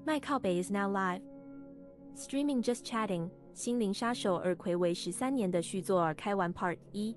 My Cowbay is now live. Streaming just chatting. 心灵杀手2睽违13年的续作R开完 Part.1。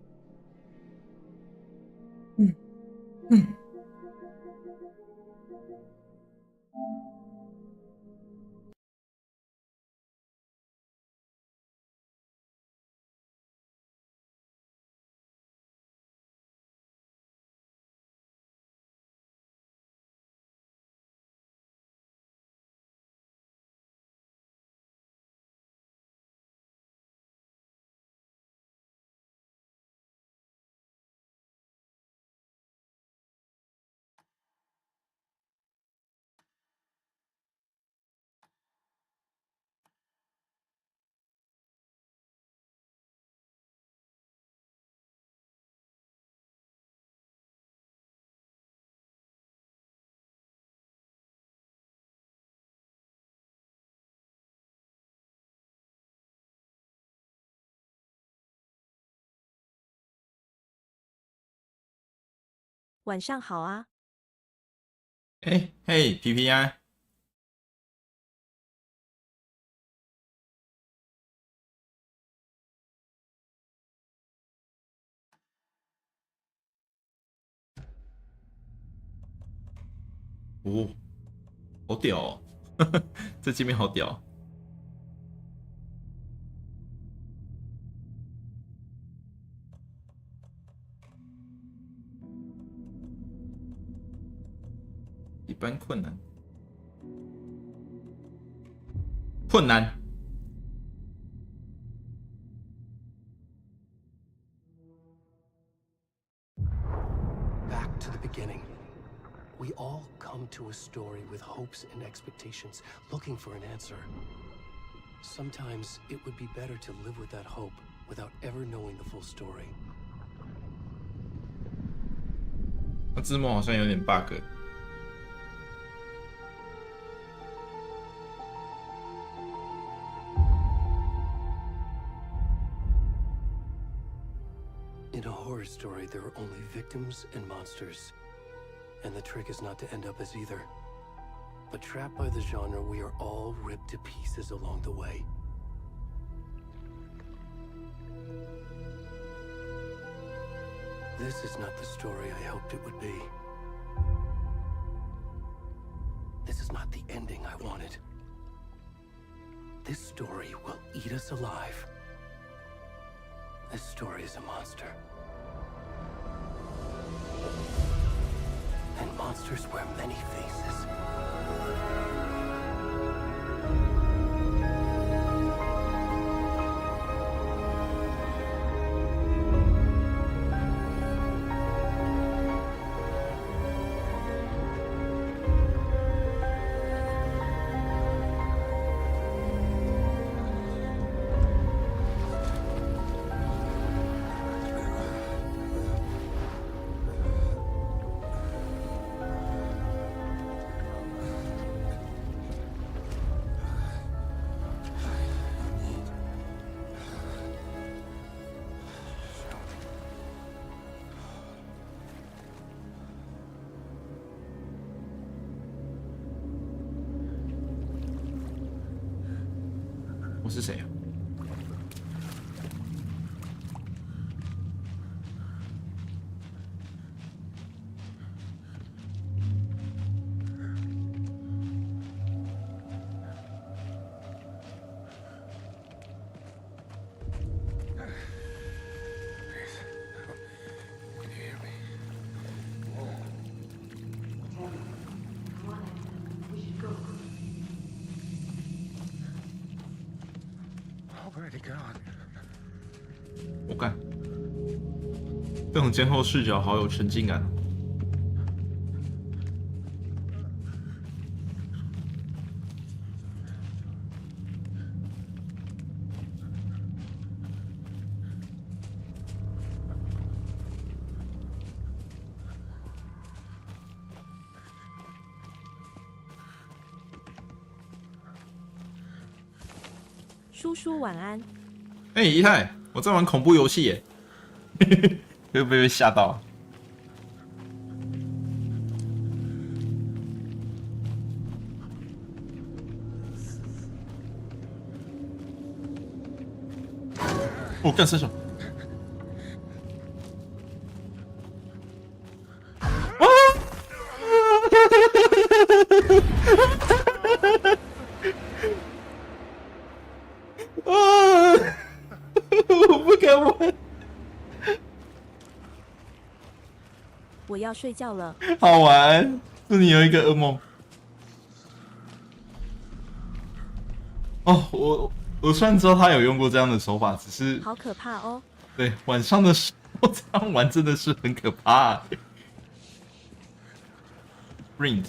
晚上好啊。嘿，皮皮啊！哦，好屌哦！这界面好屌。一般困难，困难。Back to the beginning. We all come to a story with hopes and expectations, looking for an answer. Sometimes it would be better to live with that hope without ever knowing the full story. 那字幕好像有点 bug。In a horror story, there are only victims and monsters. And the trick is not to end up as either. But trapped by the genre, we are all ripped to pieces along the way. This is not the story I hoped it would be. This is not the ending I wanted. This story will eat us alive. This story is a monster. And monsters wear many faces.我是谁啊？我干，这种监后视角好有沉浸感。叔叔晚安。姨太，我在玩恐怖游戏耶，会不会被吓到？我干射手。我不敢玩。我要睡觉了。好玩，祝你有一个噩梦。哦，我虽然知道他有用过这样的手法，只是好可怕哦。对晚上的时候这样玩真的是很可怕。Print。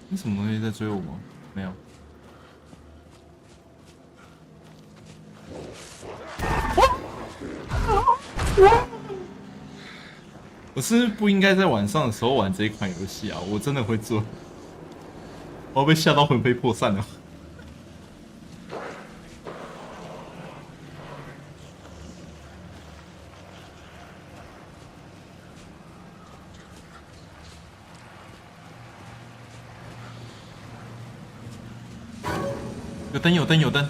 你什么东西在追我吗？没有。我是不应该在晚上的时候玩这一款游戏啊！我真的会做，我要被吓到魂飞魄散了。有灯，有灯，有灯！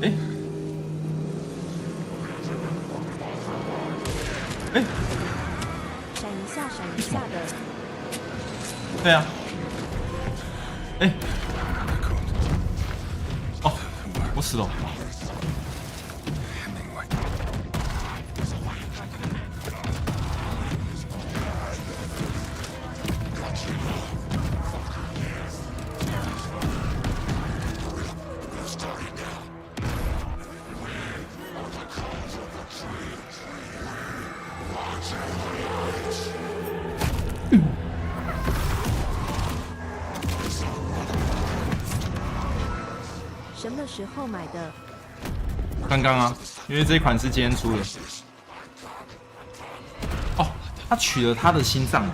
哎，哎，闪一下，闪一下的。对啊。哎，哦，我死了。什么时候买的？刚刚啊，因为这一款是今天出的。哦，他取了他的心脏。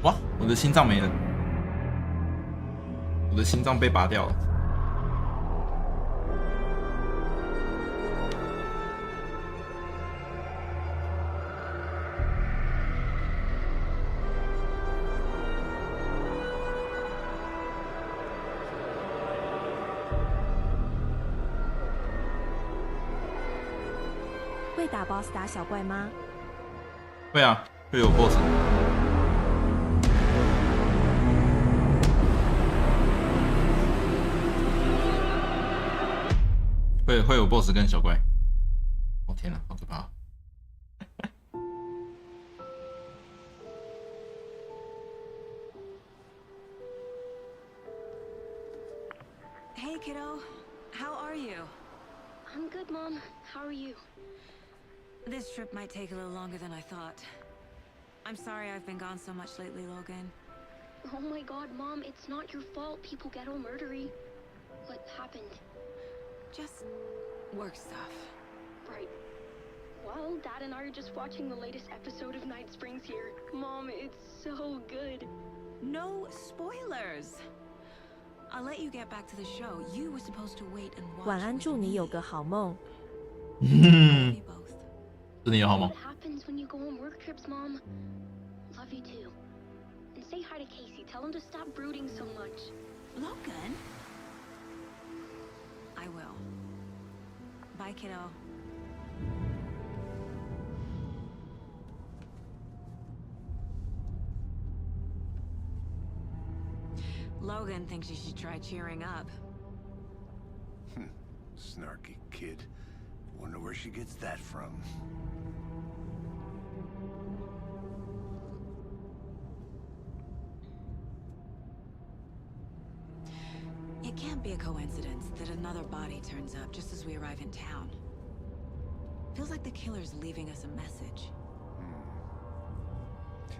哇，我的心脏没了，我的心脏被拔掉了。会打 BOSS 打小怪吗？会啊，会有 BOSS。会有 BOSS 跟小怪。哦天哪，好可怕！ Hey, kiddo. How are you? I'm good, Mom. How are you? This trip might take a little longer than I thought. I'm sorry I've been gone so much lately, Logan. Oh my god, Mom, it's not your fault people get all murdery. What happened? Just work stuff. Right. Well, Dad and I are just watching the latest episode of Night Springs here. Mom, it's so good. No spoilers. I'll let you get back to the show. You were supposed to wait and watch. 晚安，祝你有个好梦。祝你有好梦。 What happens when you go on work trips, Mom? Love you too. And say hi to Casey. Tell him to stop brooding so much. Logan? I will. Bye, kiddo. Logan thinks you should try cheering up. Snarky kid. Wonder where she gets that from. It can't be a coincidence that another body turns up just as we arrive in town. Feels like the killer's leaving us a message.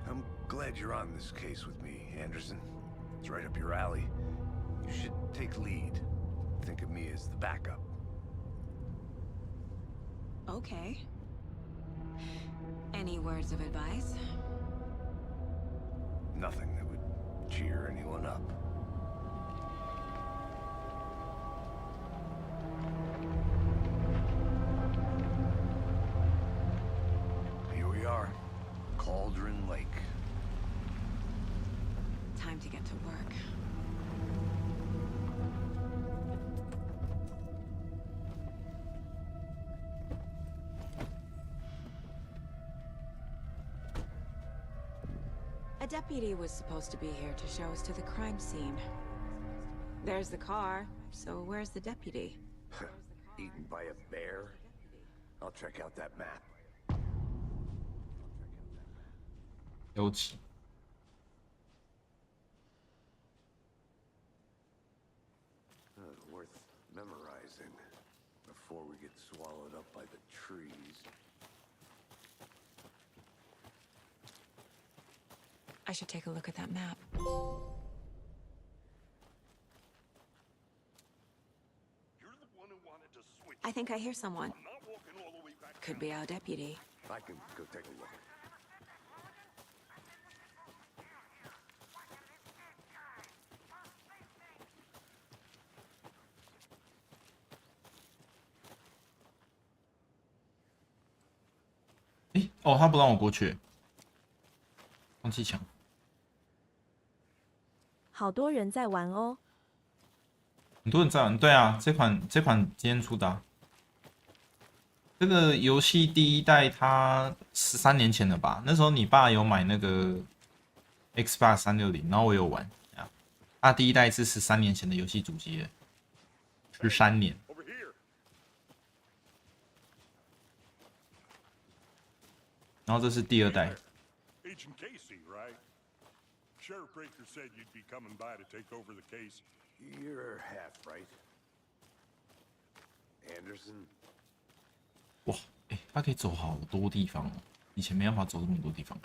I'm glad you're on this case with me, Anderson. It's right up your alley. You should take lead. Think of me as the backup. Okay. Any words of advice? Nothing that would cheer anyone up. Siren Lake. Time to get to work. A deputy was supposed to be here to show us to the crime scene. There's the car, so where's the deputy? Eaten by a bear? I'll check out that map. 尤其 Worth memorizing before we get swallowed up by the trees. I should take a look at that map. I think I hear someone. Could be our deputy. I can go take a look.哦，他不让我过去，放弃墙。好多人在玩哦。很多人在玩，对啊，这款今天出的、啊。这个游戏第一代它13年前了吧？那时候你爸有买那个 Xbox 360，然后我有玩啊。它第一代是13年前的游戏主机了，13年。然后这是第二代。Agent Casey, right? Sheriff Breaker said you'd be coming by to take over the case. You're half right. Anderson. 哇，哎，它可以走好多地方哦，以前没办法走这么多地方。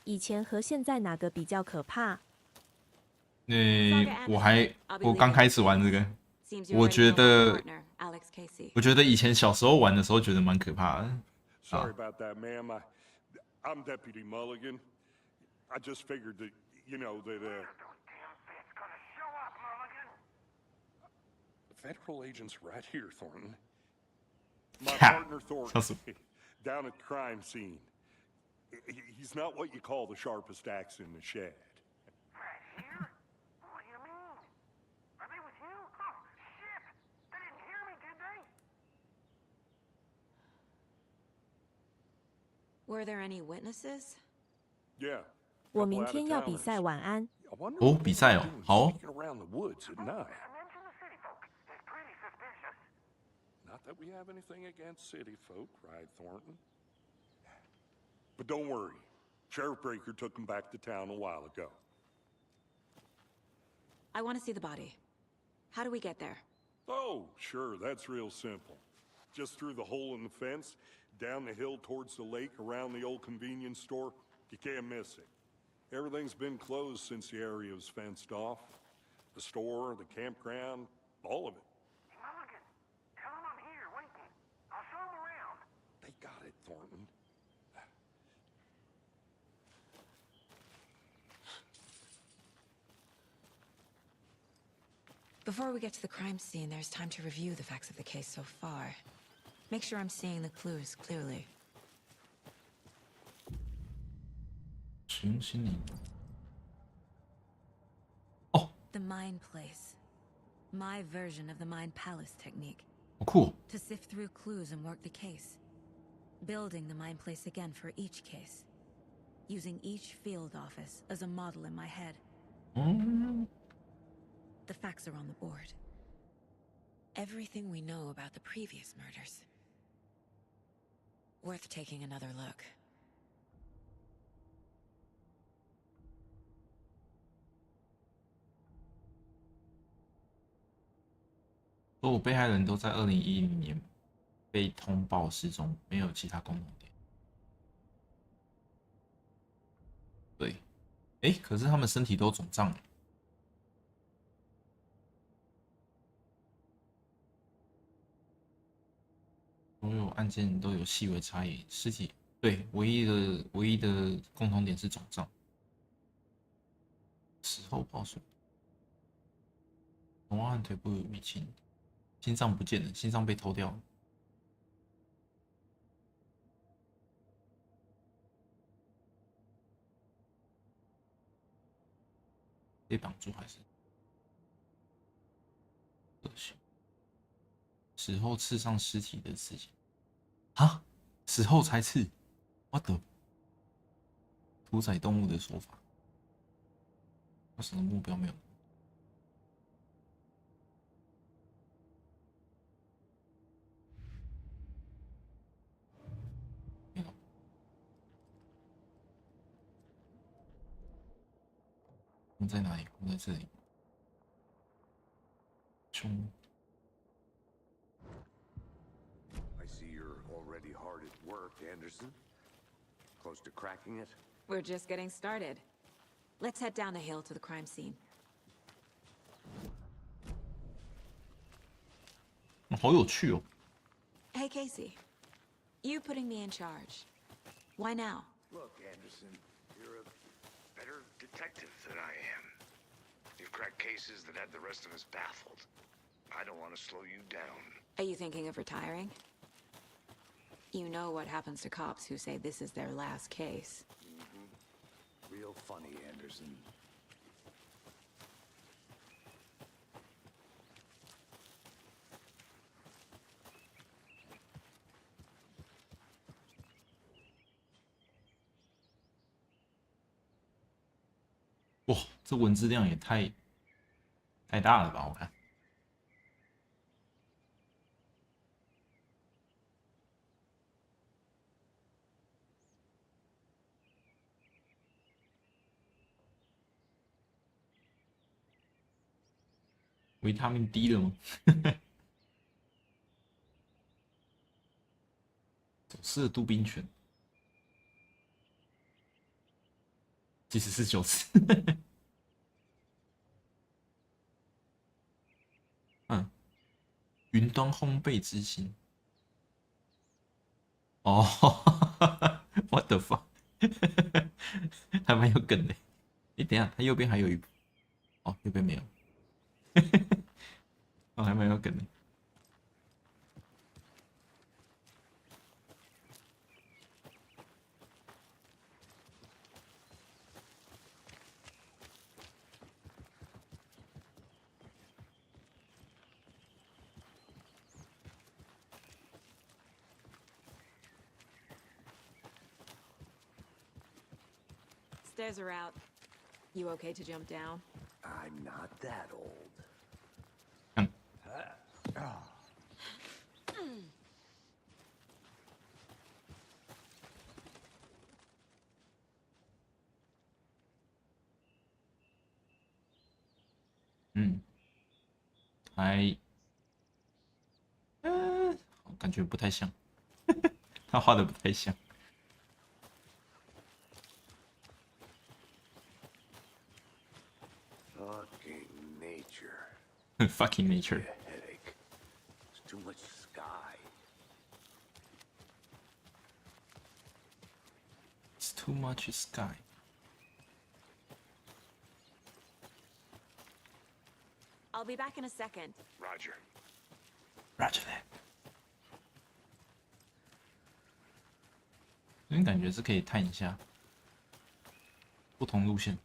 以前和现在哪个比较可怕？我刚开始玩这个，我觉得以前小时候玩的时候觉得蛮可怕的。Sorry about that, ma'am. I'm Deputy Mulligan. I just figured that, you know, that, The federal agent's right here, Thornton. My partner Thornton, down at the crime scene. He's not what you call the sharpest axe in the shed. Right here? What do you mean? Are they with you? Oh, shit! They didn't hear me, did they? Were there any witnesses? Yeah. 我明天要比赛，晚安。哦，比赛哦，好哦。 Around the woods at night. Mention the city folk. It's pretty suspicious. Not that we have anything against city folk, right, Thornton? But don't worry. Sheriff Breaker took him back to town a while ago. I want to see the body. How do we get there? Oh, sure, that's real simple. Just through the hole in the fence, down the hill towards the lake, around the old convenience store. You can't miss it. Everything's been closed since the area was fenced off. The store, the campground, all of it. Mulligan, tell them I'm here waiting. I'll show them around. They got it, Thornton. Before we get to the crime scene, there's time to review the facts of the case so far. Make sure I'm seeing the clues clearly. 使用心理。 The Mind Place. My version of the Mind Palace technique. 好酷哦。 To sift through clues and work the case. Building the Mind Place again for each case. Using each field office as a model in my head. The facts are on the board. Everything we know about the previous murders. Worth taking another look. 所有被害人都在2010年被通报失踪，没有其他共同点。对，哎，可是他们身体都肿胀了。所有案件都有细微差异，尸体对唯一的共同点是肿胀。死后报数，头和腿部有淤青。 心脏不见了，心脏被偷掉了。被绑住还是恶心？死后刺上尸体的刺青啊？死后才刺？我的屠宰动物的说法，有什么目标没有？没有。我在哪里？我在这里。凶。 I see you're already hard at work, Anderson. Close to cracking it? We're just getting started. Let's head down the hill to the crime scene. 好有趣哦。 Hey, Casey. You putting me in charge. Why now? Look, Anderson, you're a better detective than I am. You've cracked cases that had the rest of us baffled. I don't want to slow you down. Are you thinking of retiring? You know what happens to cops who say this is their last case. Real funny, Anderson. 哇，这文字量也太大了吧？我看。维他命 D 了吗？走失的杜宾犬，其实是9次。嗯，云端烘焙之星。哦，what the fuck， 还蛮有梗的。等一下，它右边还有一部，哦，右边没有。哦，还蛮有梗的。Stairs are out. You okay to jump down? I'm not that old. 还，感觉不太像，他画的不太像。Fucking nature. Fucking nature. Give me a headache. There's too much sky. It's too much sky. I'll be back in a second. Roger. Roger that. 这边感觉是可以探一下不同路线。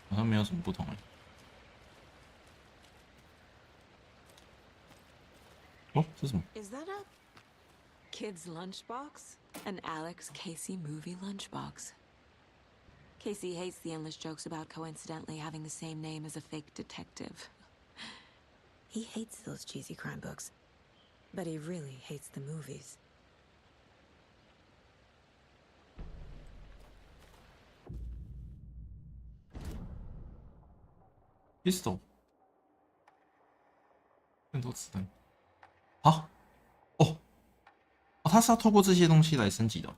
好像没有什么不同哎。哦，这是什么？ Is that a kid's lunchbox? An Alex Casey movie lunchbox. Casey hates the endless jokes about coincidentally having the same name as a fake detective. He hates those cheesy crime books, but he really hates the movies. Pistol， 更多子弹。好，哦，他是要透过这些东西来升级的。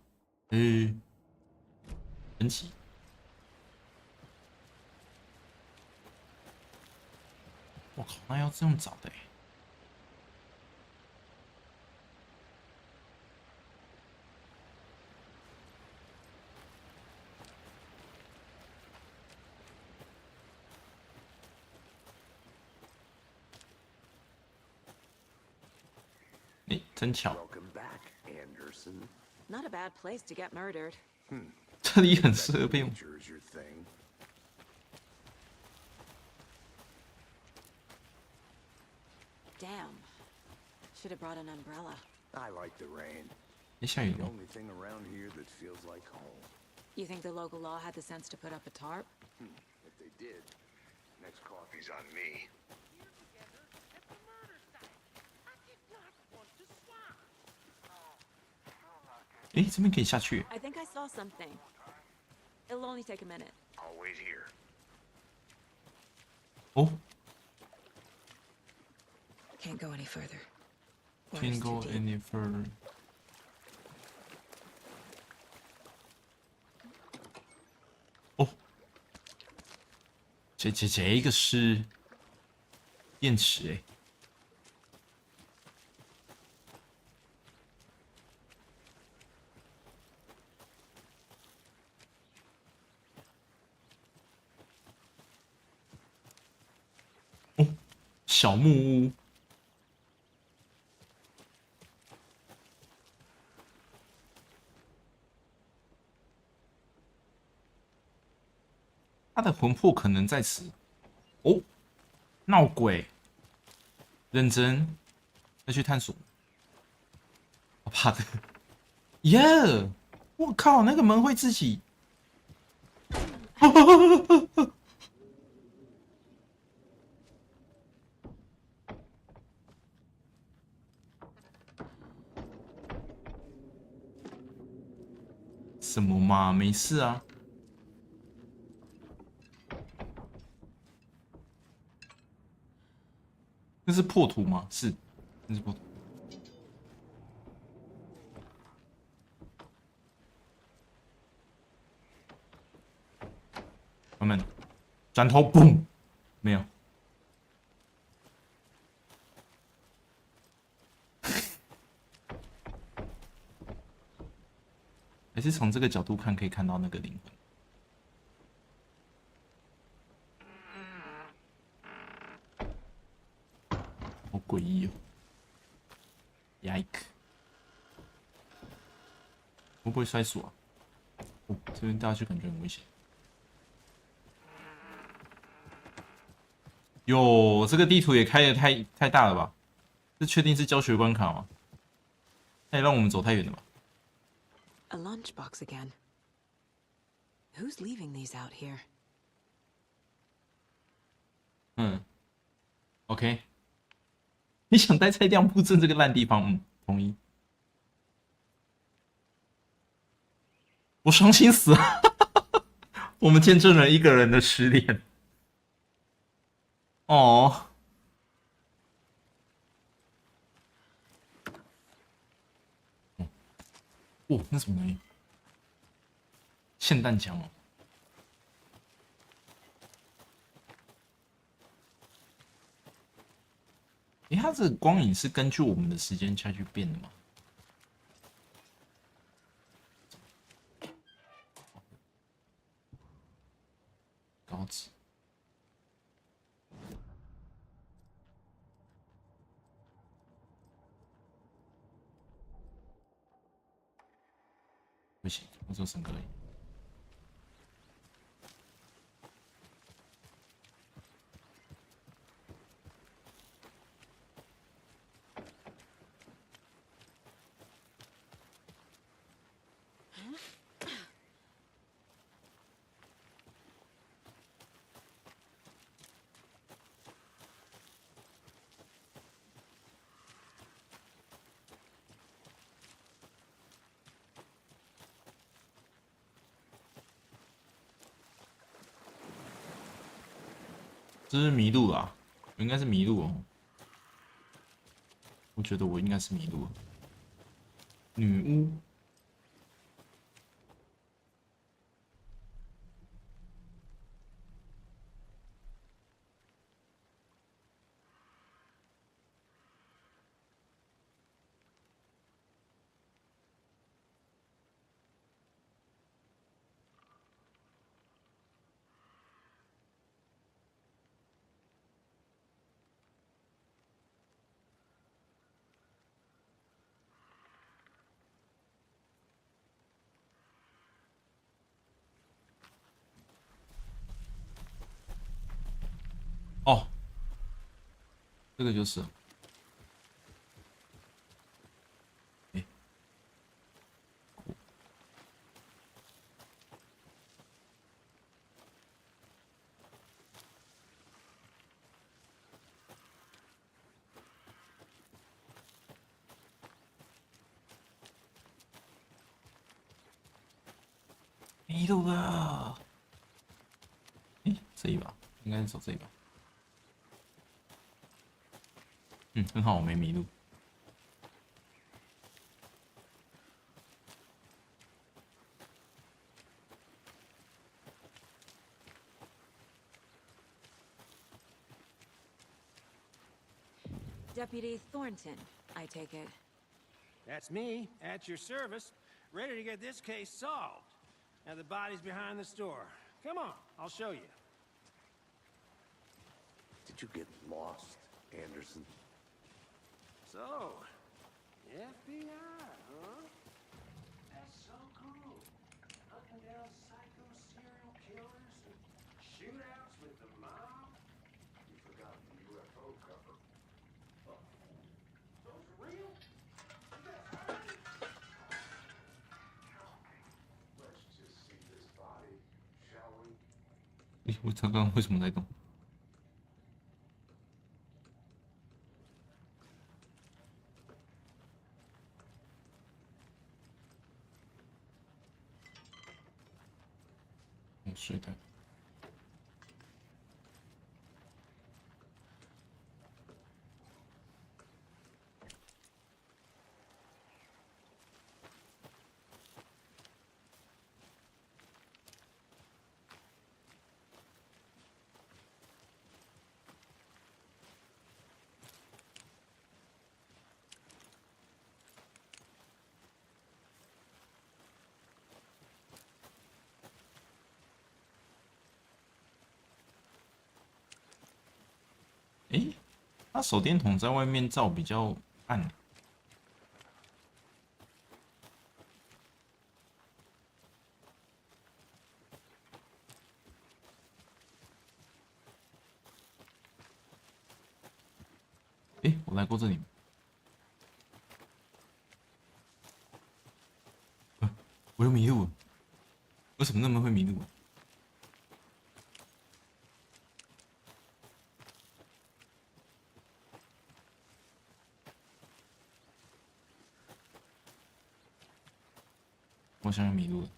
神奇。我靠，那要这样找的欸。真巧。 Welcome back, Anderson. Not a bad place to get murdered. 这里很适合被用。 Nature's your thing. Damn. Should have brought an umbrella. I like the rain. 诶，下雨 The 了。 only thing around here that feels like home. You think the local law had the sense to put up a tarp? If they did, next coffee's on me. Here together at the murder site. I did not want to swap. No, sure not good. 诶，这边可以下去。 I think I saw something. It'll only take a minute. I'll wait here. 哦 Can't go any further. ，Can't go any further。哦，这个是电池诶。哦，小木屋。 他的魂魄可能在此。哦，闹鬼，认真要去探索。我怕的。耶！我靠，那个门会自己。什么嘛？没事啊。 那是破土吗？是，那是破土。我们转头，嘣，没有。还是从这个角度看，可以看到那个灵魂。 好诡异哦 ！Yike！ 会不会摔锁啊？哦，这边掉下去感觉很危险。哟，这个地图也开的太大了吧？这确定是教学关卡吗？那也让我们走太远了吧？ A lunchbox again. Who's leaving these out here? 嗯 ，OK。 你想待在亮布镇这个烂地方？嗯，同意。我伤心死了，我们见证了一个人的失恋。哦，哦，那什么东西？霰弹枪哦。 诶，它这个光影是根据我们的时间下去变的吗？高级。不行，我做神可以。 这是迷路啊！我应该是迷路哦。我觉得我应该是迷路了。女巫。这个就是了。迷路了。这一把应该是走这一把。很好，我没迷路。Deputy Thornton, I take it. That's me, at your service, ready to get this case solved. Now the body's behind the store. Come on, I'll show you. Did you get lost, Anderson? So, FBI, huh? That's so cool. Hunting down psycho serial killers and shootouts with the mob. You forgot the UFO cover. Oh, those are real? Let's just see this body, shall we? 我刚刚为什么在动？睡的。它手电筒在外面照比较暗。我来过这里。我又迷路了。为什么那么会迷路？我想要迷路了。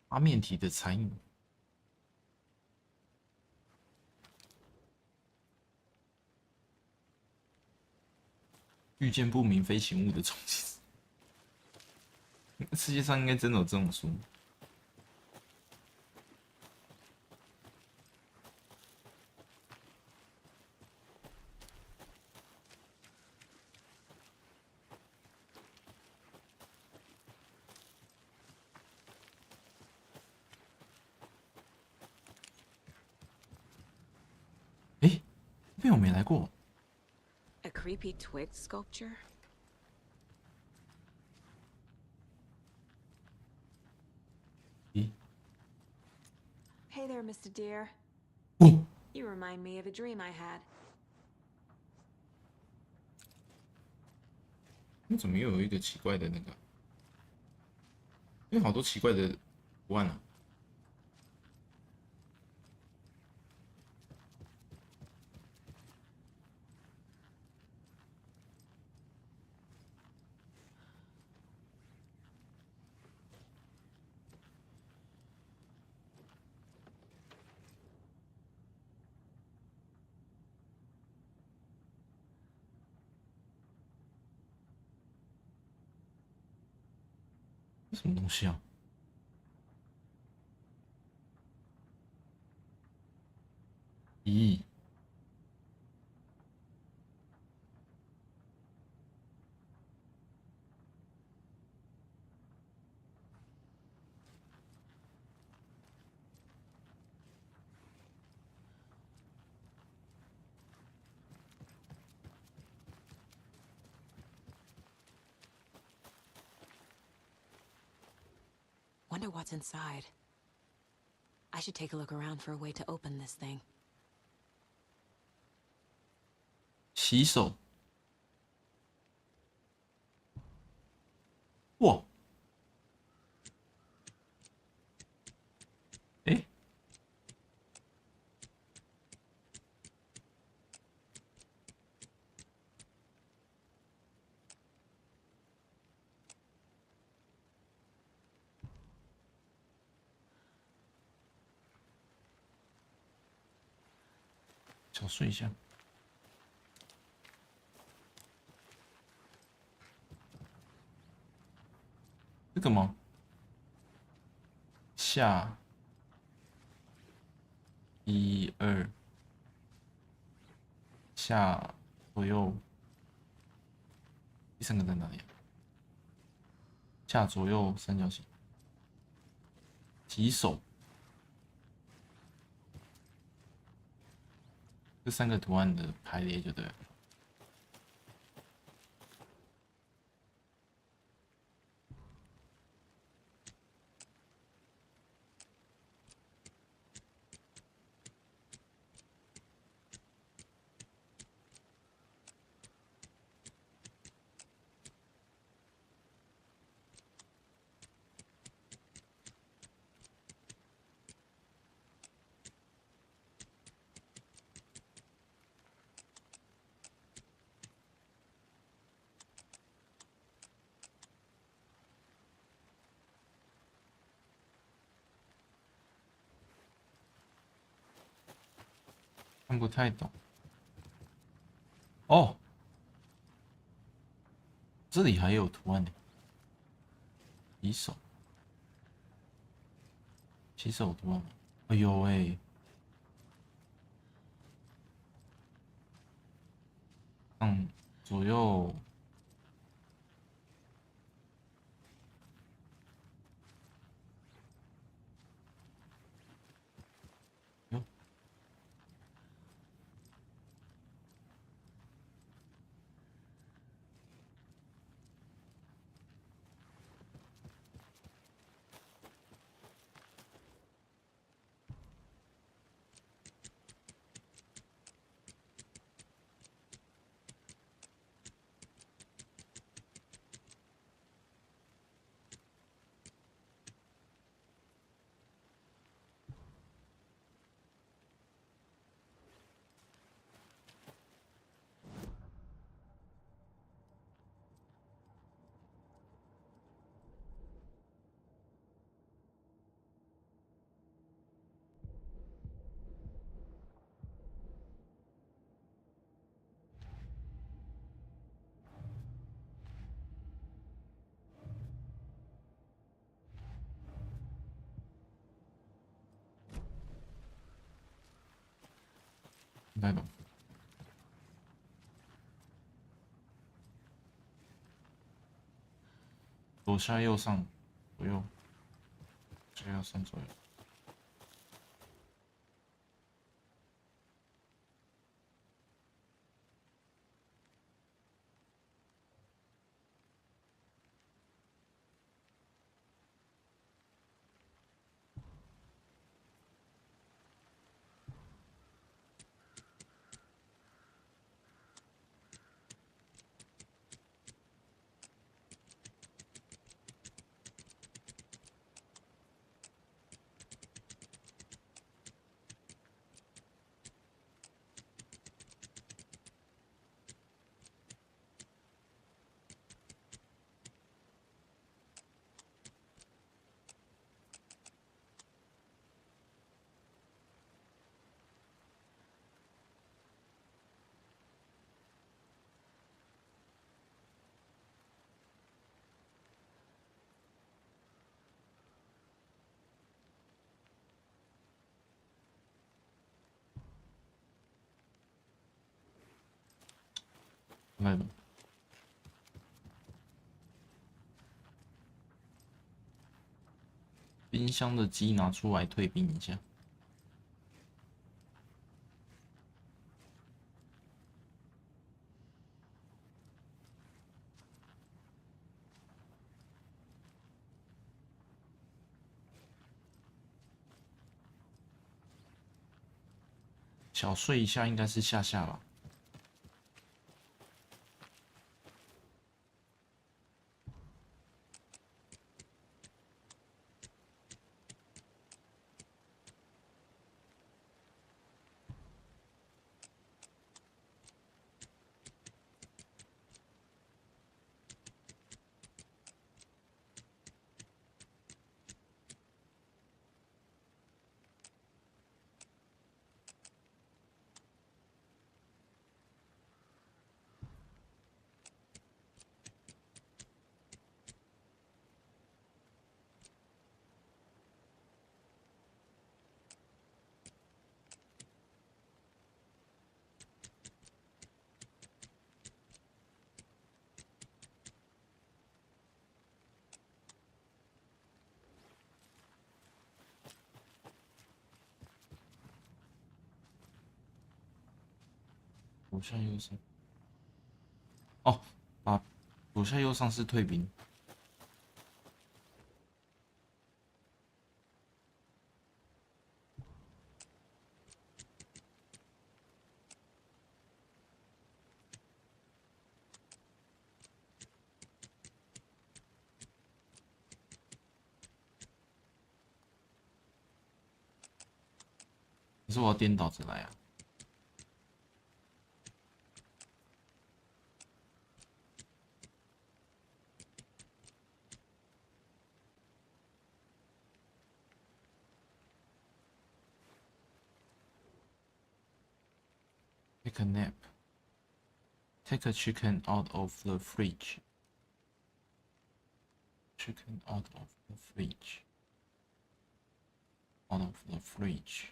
阿面体的残影，遇见不明飞行物的冲击。世界上应该真的有这种书。这边我没来过。A creepy twig sculpture? Hey there, Mr. Deer. You remind me of a dream I had. 怎么又有一个奇怪的那个？因为好多奇怪的图案啊。什么东西啊？咦， Wonder what's inside. I should take a look around for a way to open this thing. 洗手。哇！诶，小睡一下。这个吗？下1、2，下左右，第三个在哪里啊？下左右三角形，洗手，这3个图案的排列就对了。看不太懂。哦，这里还有图案呢。洗手，洗手图案。哎呦喂！左右。哟。不太懂。左下右上左右，左右上左右。不太懂。冰箱的鸡拿出来退冰一下。小睡一下应该是下吧。左下右上。哦，左下右上是退兵。可是我要颠倒着来啊。Take a nap. Take a chicken out of the fridge. Chicken out of the fridge. Out of the fridge.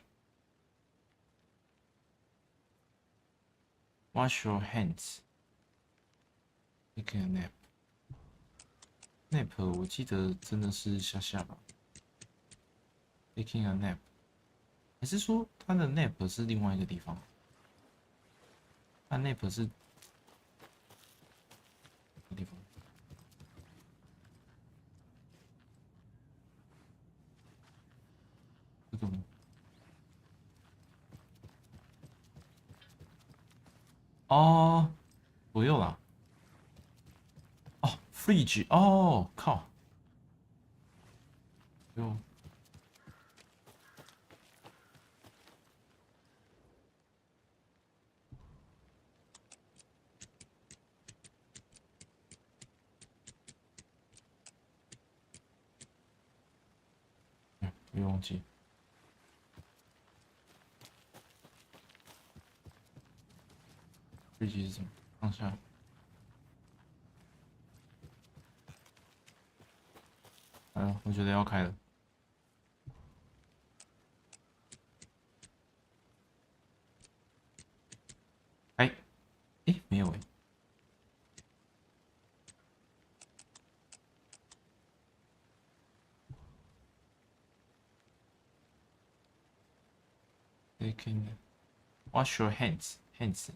Wash your hands. Take a nap. Nap 我记得真的是下吧。Taking a nap. 还是说它的 nap 是另外一个地方？它 nap 是地方。这个吗？哦，左右啦。哦 ，fridge， 哦，靠，哟。别忘记。fridge 是什么？放下。我觉得要开了。哎，没有哎。Taking. Wash your hands. Hands.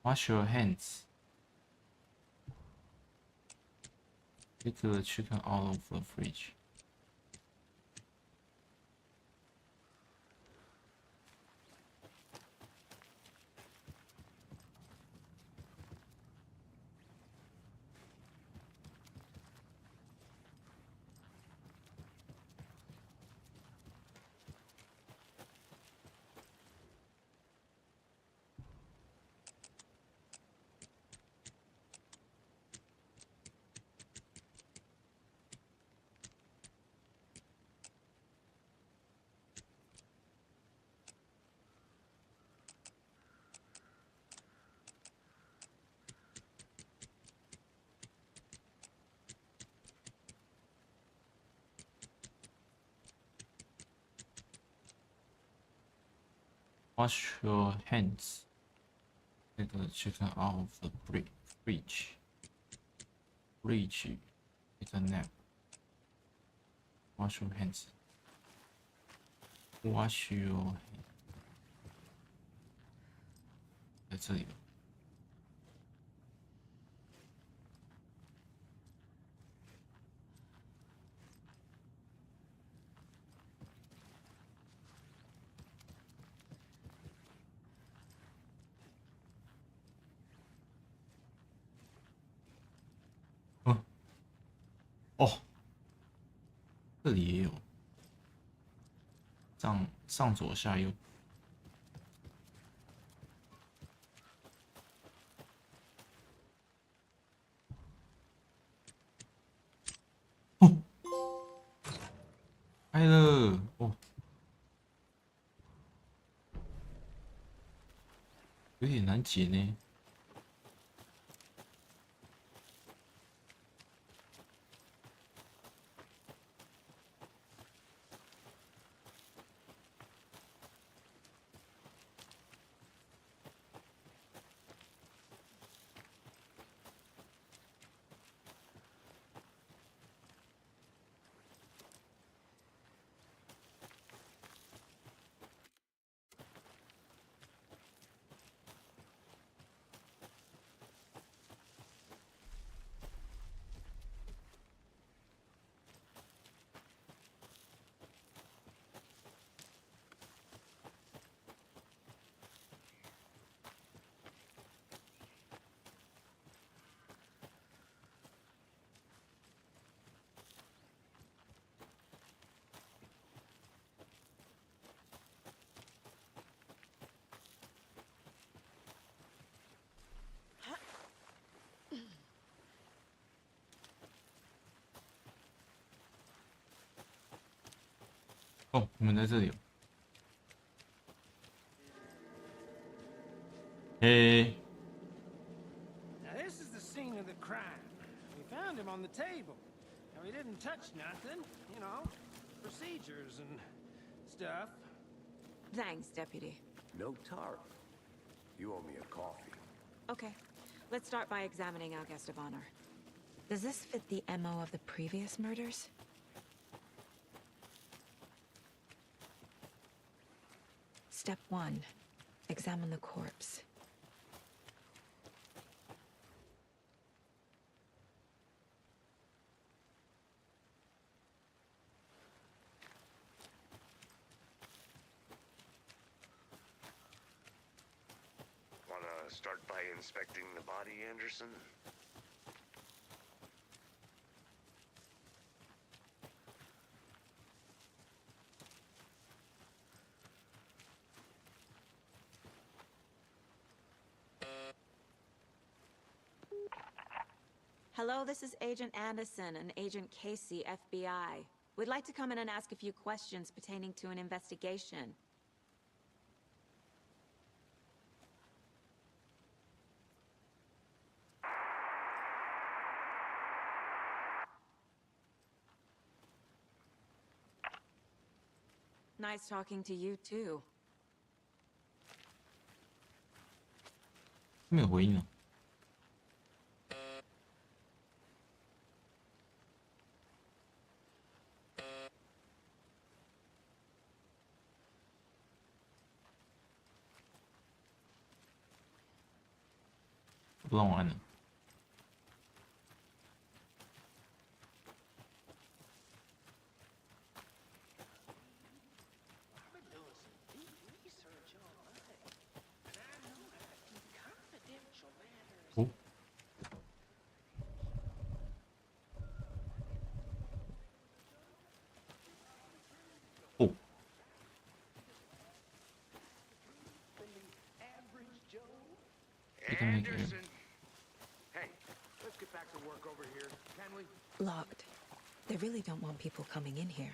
Wash your hands. Take the chicken out of the fridge. Wash your hands. Take the chicken out of the fridge. Fridge. Take a nap. Wash your hands. Wash your hands. 在这里了。哦，这里也有，上左下右。哦，开了哦，有点难解呢。哦，你们在这里哦。嘿。Now this is the scene of the crime. We found him on the table. And we didn't touch nothing, you know, procedures and stuff. Thanks, Deputy. No tar. You owe me a coffee. Okay, let's start by examining our guest of honor. Does this fit the MO of the previous murders? Step 1. Examine the corpse. Wanna start by inspecting the body, Anderson? Hello, this is Agent Anderson and Agent Casey, FBI. We'd like to come in and ask a few questions pertaining to an investigation. Nice talking to you, too. 没有回应啊。不让我按了。哦。哦。Anderson! Hey, let's get back to work over here, can we? Locked. They really don't want people coming in here.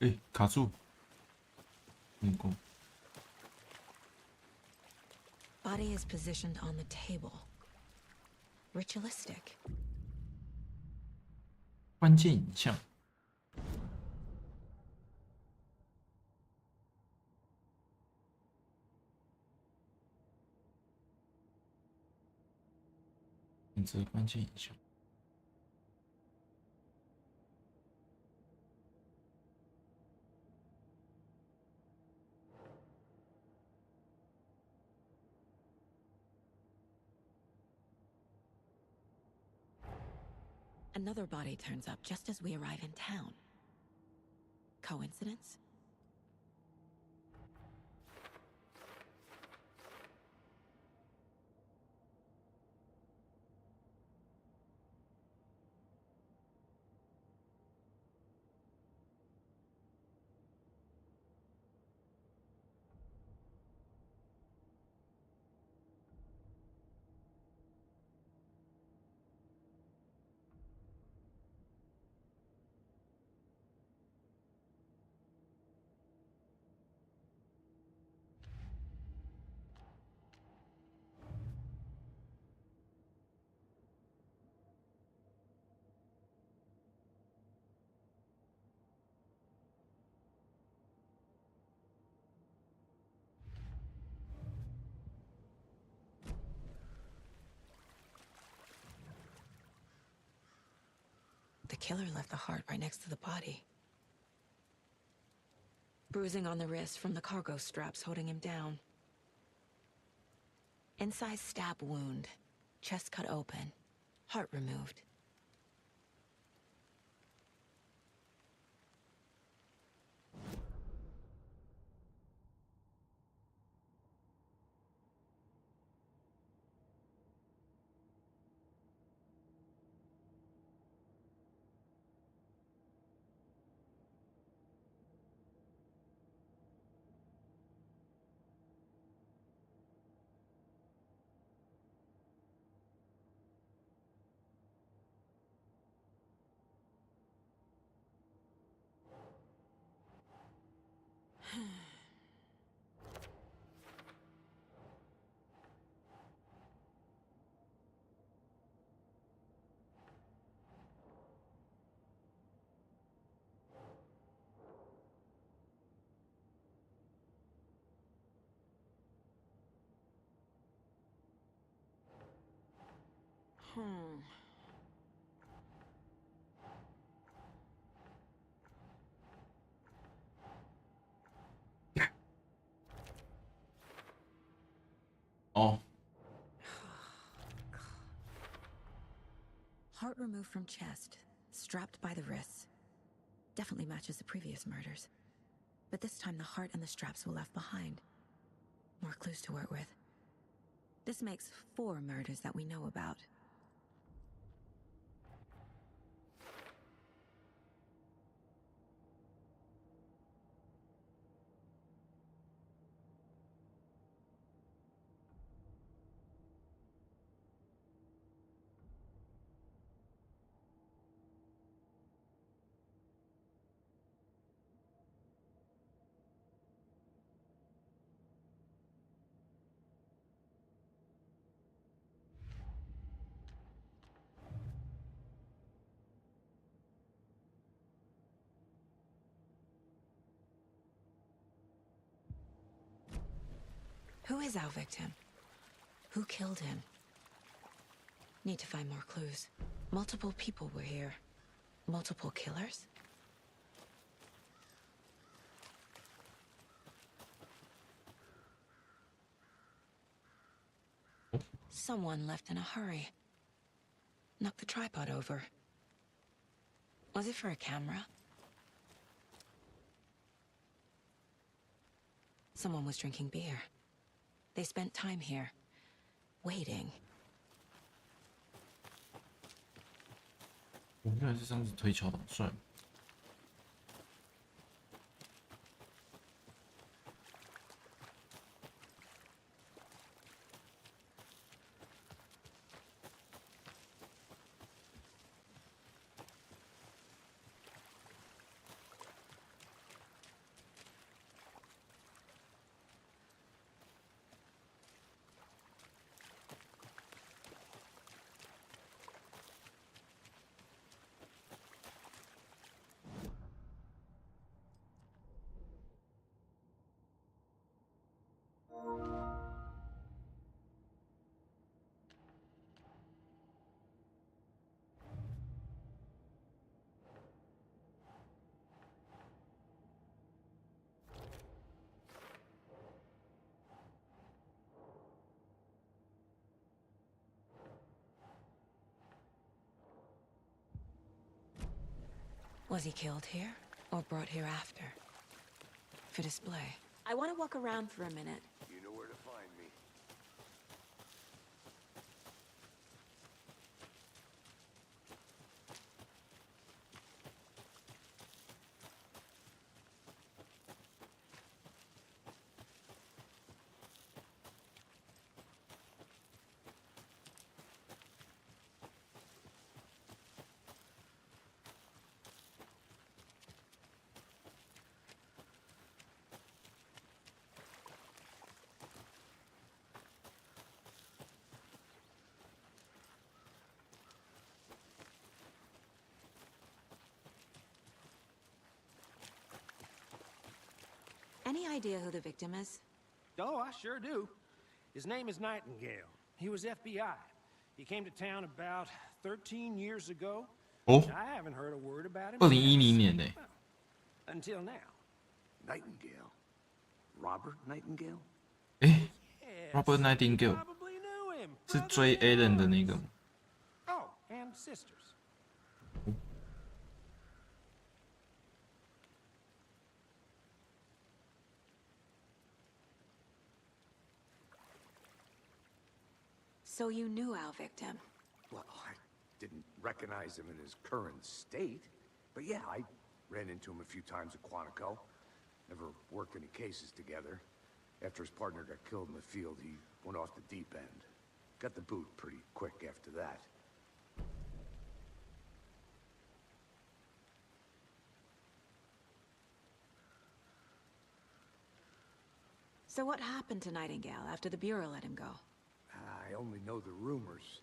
Eh, 卡住。Body is positioned on the table. Ritualistic. 关键影像。选择关键影像。Another body turns up just as we arrive in town. Coincidence? The killer left the heart right next to the body. Bruising on the wrist from the cargo straps holding him down. Incised stab wound. Chest cut open. Heart removed. Oh. Heart removed from chest, strapped by the wrists. Definitely matches the previous murders. But this time the heart and the straps were left behind. More clues to work with. This makes 4 murders that we know about. Who is our victim? Who killed him? Need to find more clues. Multiple people were here. Multiple killers? Someone left in a hurry. Knocked the tripod over. Was it for a camera? Someone was drinking beer. They spent time here, waiting. 我原来是这样子推敲的，算了。Was he killed here or brought here after? For display. I want to walk around for a minute. You know where to find me. Any idea who the victim is? Oh, I sure do. His name is Nightingale. He was FBI. He came to town about 13 years ago. Oh. I haven't heard a word about him 2010年呢。 until now. Nightingale? Robert Nightingale? 哎 Yes, ，Robert you Nightingale probably knew him. 是追 Alan 的那个吗？ Oh, and sisters. So you knew our victim? Well, I didn't recognize him in his current state. But yeah, I ran into him a few times at Quantico. Never worked any cases together. After his partner got killed in the field, he went off the deep end. Got the boot pretty quick after that. So what happened to Nightingale after the Bureau let him go? I only know the rumors.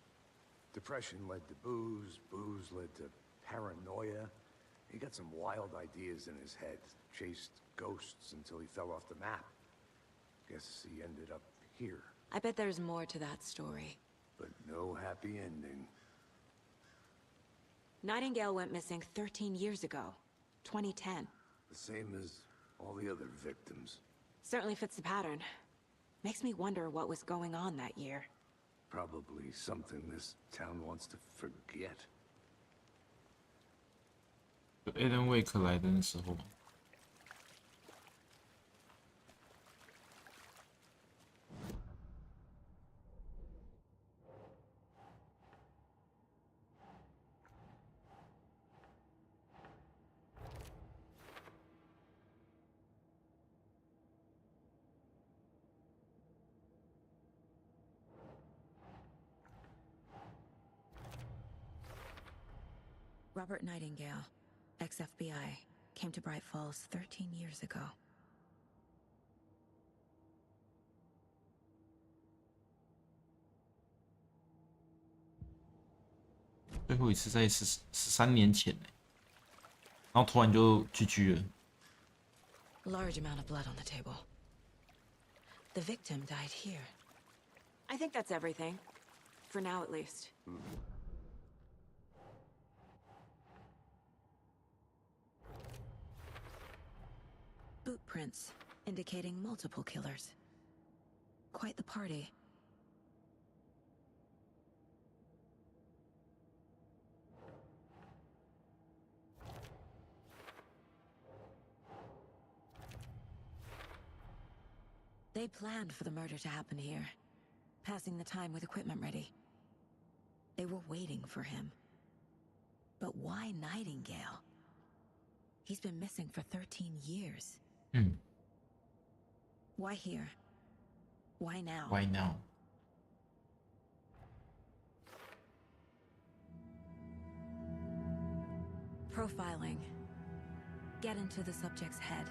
Depression led to booze, booze led to paranoia. He got some wild ideas in his head, chased ghosts until he fell off the map. Guess he ended up here, I bet there's more to that story. but no happy ending. Nightingale went missing 13 years ago, 2010. The same as all the other victims. Certainly fits the pattern. Makes me wonder what was going on that year. Probably something this town wants to forget. Alan Wake 来的那时候，Robert Nightingale, ex-FBI, came to Bright Falls 13 years ago.「最后一次在13年前呢，然后突然就 GG 了。 Large amount of blood on the table. The victim died here. I think that's everything. For now, at least. Boot prints, indicating multiple killers. Quite the party. They planned for the murder to happen here, passing the time with equipment ready. They were waiting for him. But why Nightingale? He's been missing for 13 years. Why here? Why now? Why now? Profiling. Get into the subject's head.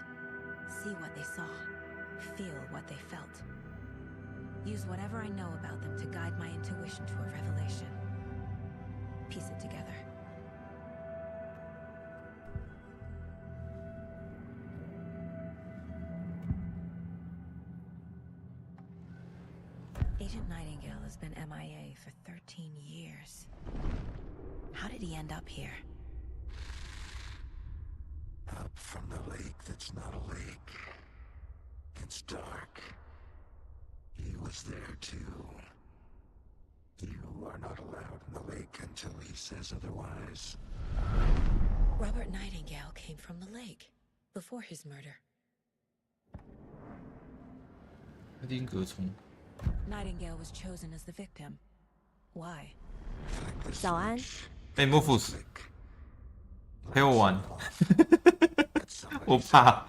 See what they saw. Feel what they felt. Use whatever I know about them to guide my intuition to a revelation. Piece it together. Agent Nightingale has been MIA for 13 years. How did he end up here? Up from the lake that's not a lake. It's dark. He was there too. You are not allowed in the lake until he says otherwise. Robert Nightingale came from the lake before his murder. 爱丁格虫。 Nightingale was chosen as the victim. Why? 早安，哎，莫夫斯，陪我玩。我怕。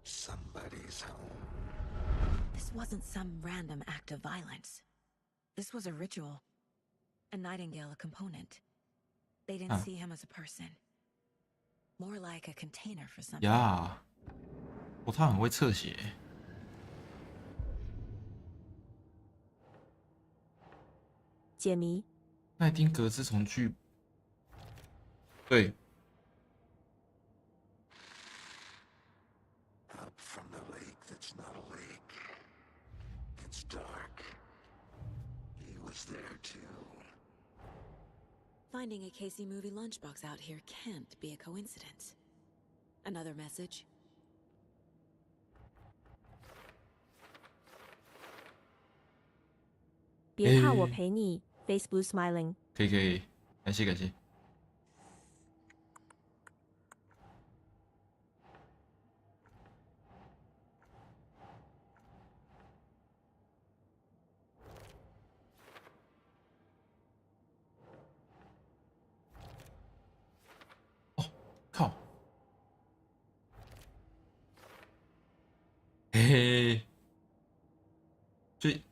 Somebody's home. This wasn't some random act of violence. This was a ritual. A Nightingale a component. They didn't see him as a person. More like a container for something. 呀，他很会侧写。解谜。爱丁格之虫剧。对。 Up from the lake that's not a lake. It's dark. He was there too. Finding a Casey movie lunchbox out here can't be a coincidence. Another message. 别怕，我陪你。Face blue smiling。可以，感谢感谢。哦，靠！嘿嘿，所以。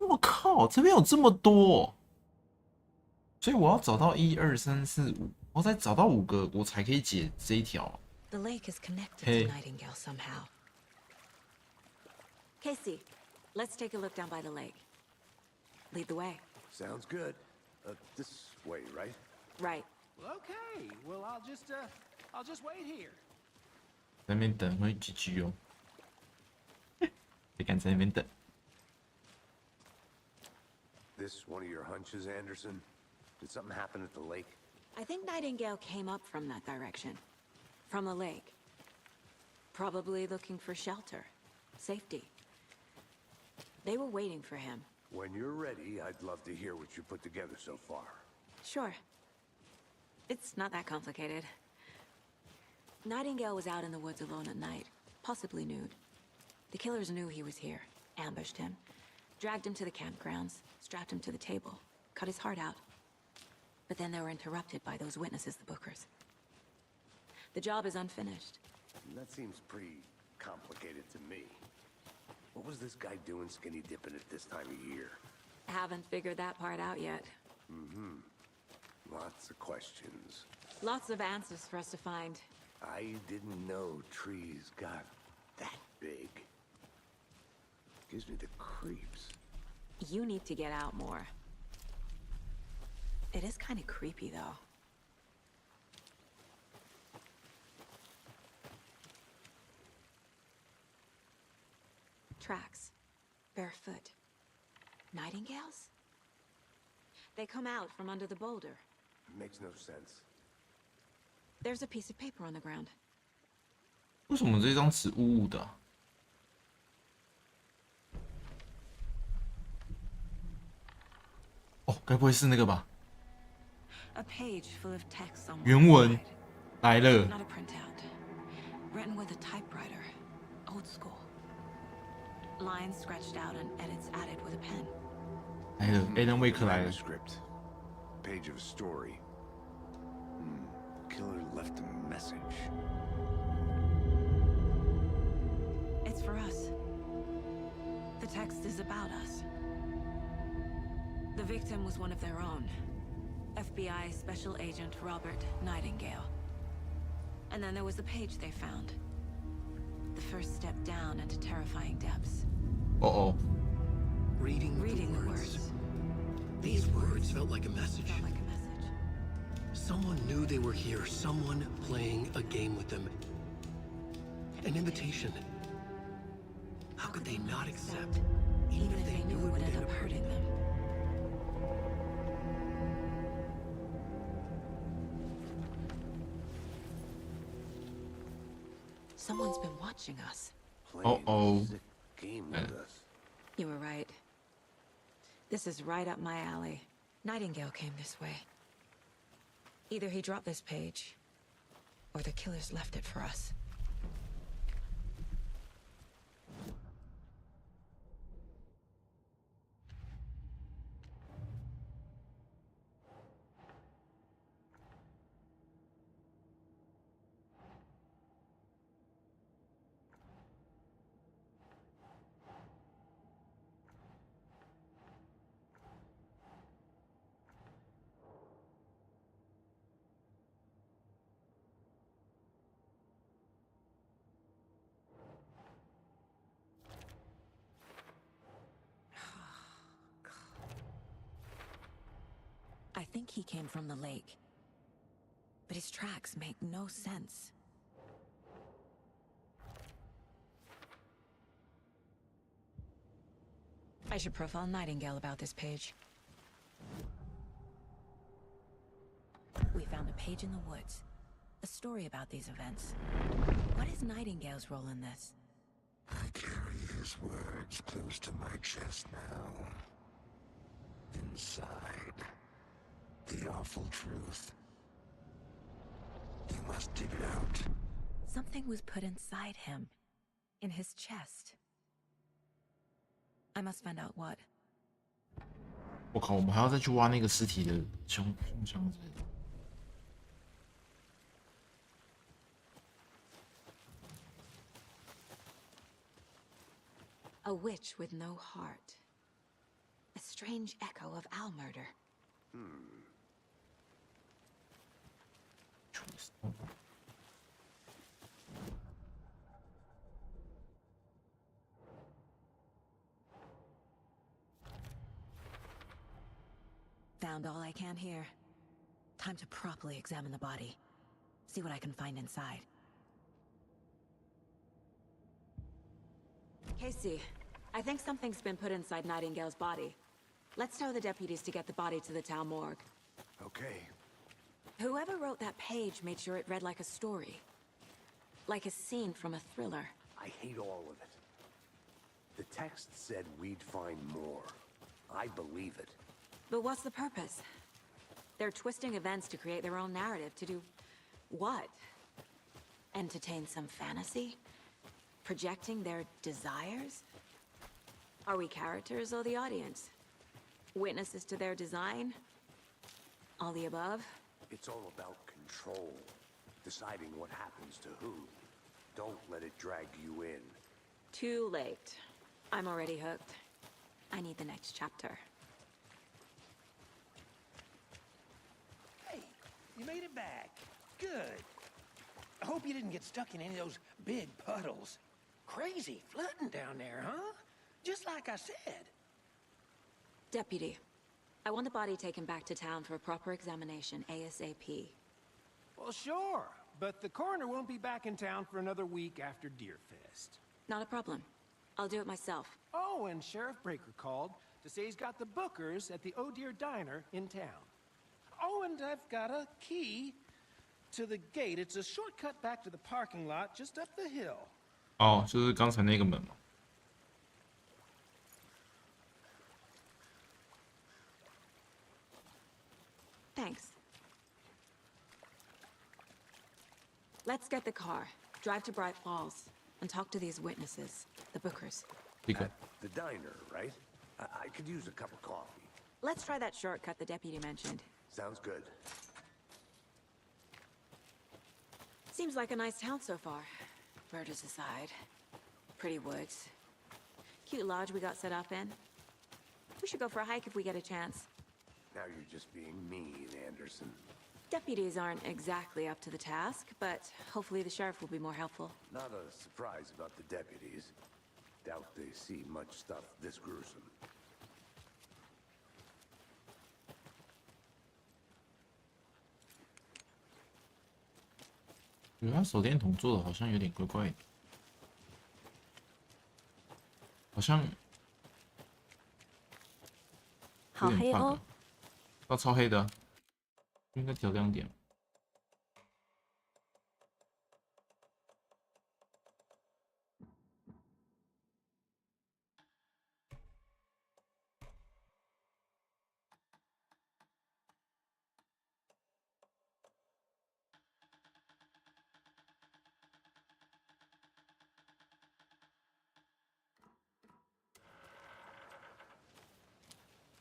我靠，这边有这么多，所以我要找到1、2、3、4、5，我再找到5个，我才可以解这一条。The lake is connected to Nightingale somehow. Casey, let's take a look down by the lake. Lead the way. Sounds good. This way, right? Right. Okay. Well, I'll just wait here. 在那边等会GG哦，别敢在那边等。 This one of your hunches, Anderson? Did something happen at the lake? I think Nightingale came up from that direction. From the lake. Probably looking for shelter. Safety. They were waiting for him. When you're ready, I'd love to hear what you put together so far. Sure. It's not that complicated. Nightingale was out in the woods alone at night, possibly nude. The killers knew he was here, ambushed him, dragged him to the campgrounds, strapped him to the table, cut his heart out. But then they were interrupted by those witnesses, the Bookers. The job is unfinished. That seems pretty complicated to me. What was this guy doing skinny dipping at this time of year? Haven't figured that part out yet. Mm-hmm. Lots of questions. Lots of answers for us to find. I didn't know trees got that big. Gives me the creeps. You need to get out more. It is kind of creepy, though. Tracks. Barefoot. Nightingales? They come out from under the boulder. Makes no sense. There's a piece of paper on the ground. 为什么这张纸雾雾的啊？哦，该不会是那个吧？ A page full of text on 原 one 文 side. 来了。 Not a printout. Written with a typewriter. Old school. Lines scratched out and edits added with a pen. 来了，Alan Wake 来了。 Manuscript. Page of a story. Killer left a message. It's for us. The text is about us. The victim was one of their own. FBI Special Agent Robert Nightingale. And then there was the page they found. The first step down into terrifying depths. Oh. Reading the the words. These words felt like a message. Felt like a message. Someone knew they were here. Someone playing a game with them. An invitation. How could they not accept? Even if they knew it would end up hurting them. Someone's been watching us. Playing Uh-oh. a sick game with us. You were right. This is right up my alley. Nightingale came this way. Either he dropped this page, or the killers left it for us. I think he came from the lake, but his tracks make no sense. I should profile Nightingale about this page. We found a page in the woods, a story about these events. What is Nightingale's role in this? I carry his words close to my chest now. Inside, the awful truth. You must dig it out. Something was put inside him, in his chest. I must find out what. 我靠，我们还要再去挖那个尸体的胸腔之类的。A witch with no heart. A strange echo of Al murder. Found all I can here. Time to properly examine the body. See what I can find inside. Casey, I think something's been put inside Nightingale's body. Let's tell the deputies to get the body to the town morgue. Okay. Whoever wrote that page made sure it read like a story. Like a scene from a thriller. I hate all of it. The text said we'd find more. I believe it. But what's the purpose? They're twisting events to create their own narrative to do what? Entertain some fantasy? Projecting their desires? Are we characters or the audience? Witnesses to their design? All the above? It's all about control. Deciding what happens to who. Don't let it drag you in. Too late. I'm already hooked. I need the next chapter. Hey, you made it back. Good. I hope you didn't get stuck in any of those big puddles. Crazy flooding down there, huh? Just like I said. Deputy, I want the body taken back to town for a proper examination ASAP. Well, sure. But the coroner won't be back in town for another week after Deerfest. Not a problem. I'll do it myself. Oh, and Sheriff Breaker called to say he's got the bookers at the Oh Dear Diner in town. Oh, and I've got a key to the gate. It's a shortcut back to the parking lot just up the hill. 哦，就是刚才那个门嘛。Thanks. Let's get the car, drive to Bright Falls, and talk to these witnesses, the bookers. At the diner, right? I could use a cup of coffee. Let's try that shortcut the deputy mentioned. Sounds good. Seems like a nice town so far. Murders aside. Pretty woods. Cute lodge we got set up in. We should go for a hike if we get a chance. Now you're just being mean, Anderson. Deputies aren't exactly up to the task, but hopefully the sheriff will be more helpful. Not a surprise about the deputies. Doubt they see much stuff this gruesome. 觉得他手电筒做的好像有点怪怪的，好像好黑哦，要超黑的，应该调亮点。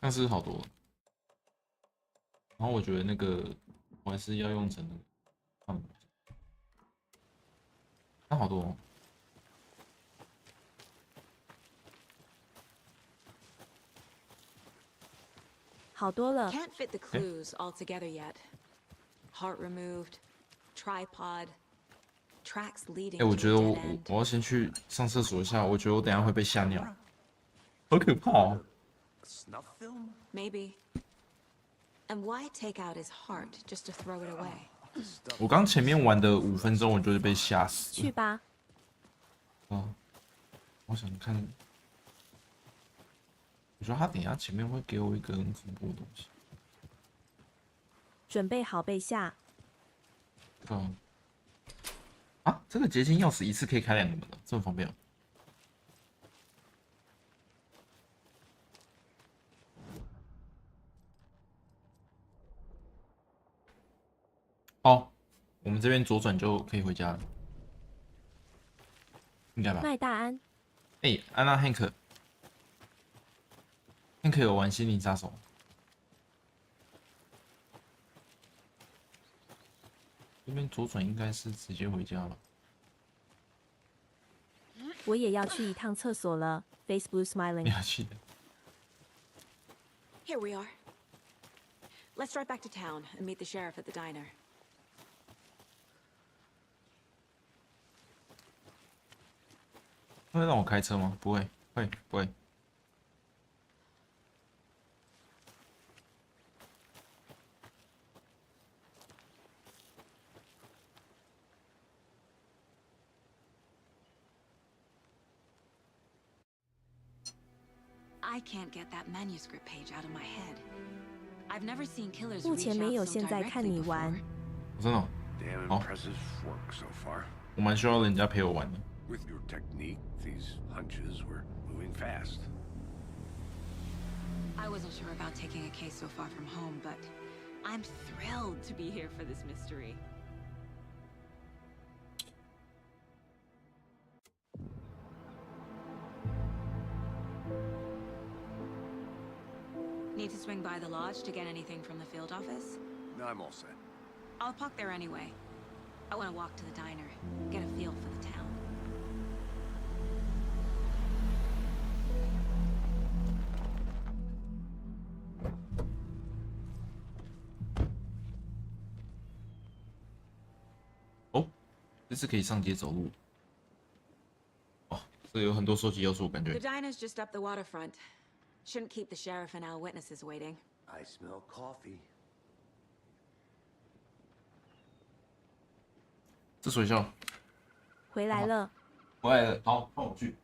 但是好多。然后我觉得那个我还是要用成那个，那好多、哦。好多了。 Can't fit the clues all together yet. Heart removed, tripod, tracks leading 我 to 觉 a 得 dead end. 我要先去上厕所一下，我觉得我等一下会被吓尿，好可怕哦。Snuff film? Maybe. And why take out his heart just to throw it away? 我刚前面玩的5分钟，我就是被吓死。去吧。哦，我想看。我觉得他等一下前面会给我一个很恐怖的东西。准备好被吓。啊，这个结晶钥匙一次可以开2个门的，这么方便。哦，我们这边左转就可以回家了，应该吧？麦大安，安娜汉克有玩心灵杀手。这边左转应该是直接回家了。我也要去一趟厕所了。Face blue smiling。你要去的。Here we are. Let's drive back to town and meet the sheriff at the diner. 会让我开车吗？不会，不会。I can't get that manuscript page out of my head. I've never seen killers 目 reach 前没有， out so 现在看 directly 你玩。 before. 真的哦， Damn Oh. impressive work so far. 我蛮需要人家陪我玩的。 With your technique, these hunches were moving fast. I wasn't sure about taking a case so far from home, but I'm thrilled to be here for this mystery. Need to swing by the lodge to get anything from the field office? No, I'm all set. I'll park there anyway. I want to walk to the diner, get a feel for the town. 哦，这次可以上街走路。哦，这有很多收集要素，我感 The 觉。 diner's just up the waterfront. Shouldn't keep the sheriff and our witnesses waiting. I smell coffee. 这学校回来了。回来了，好，换我去。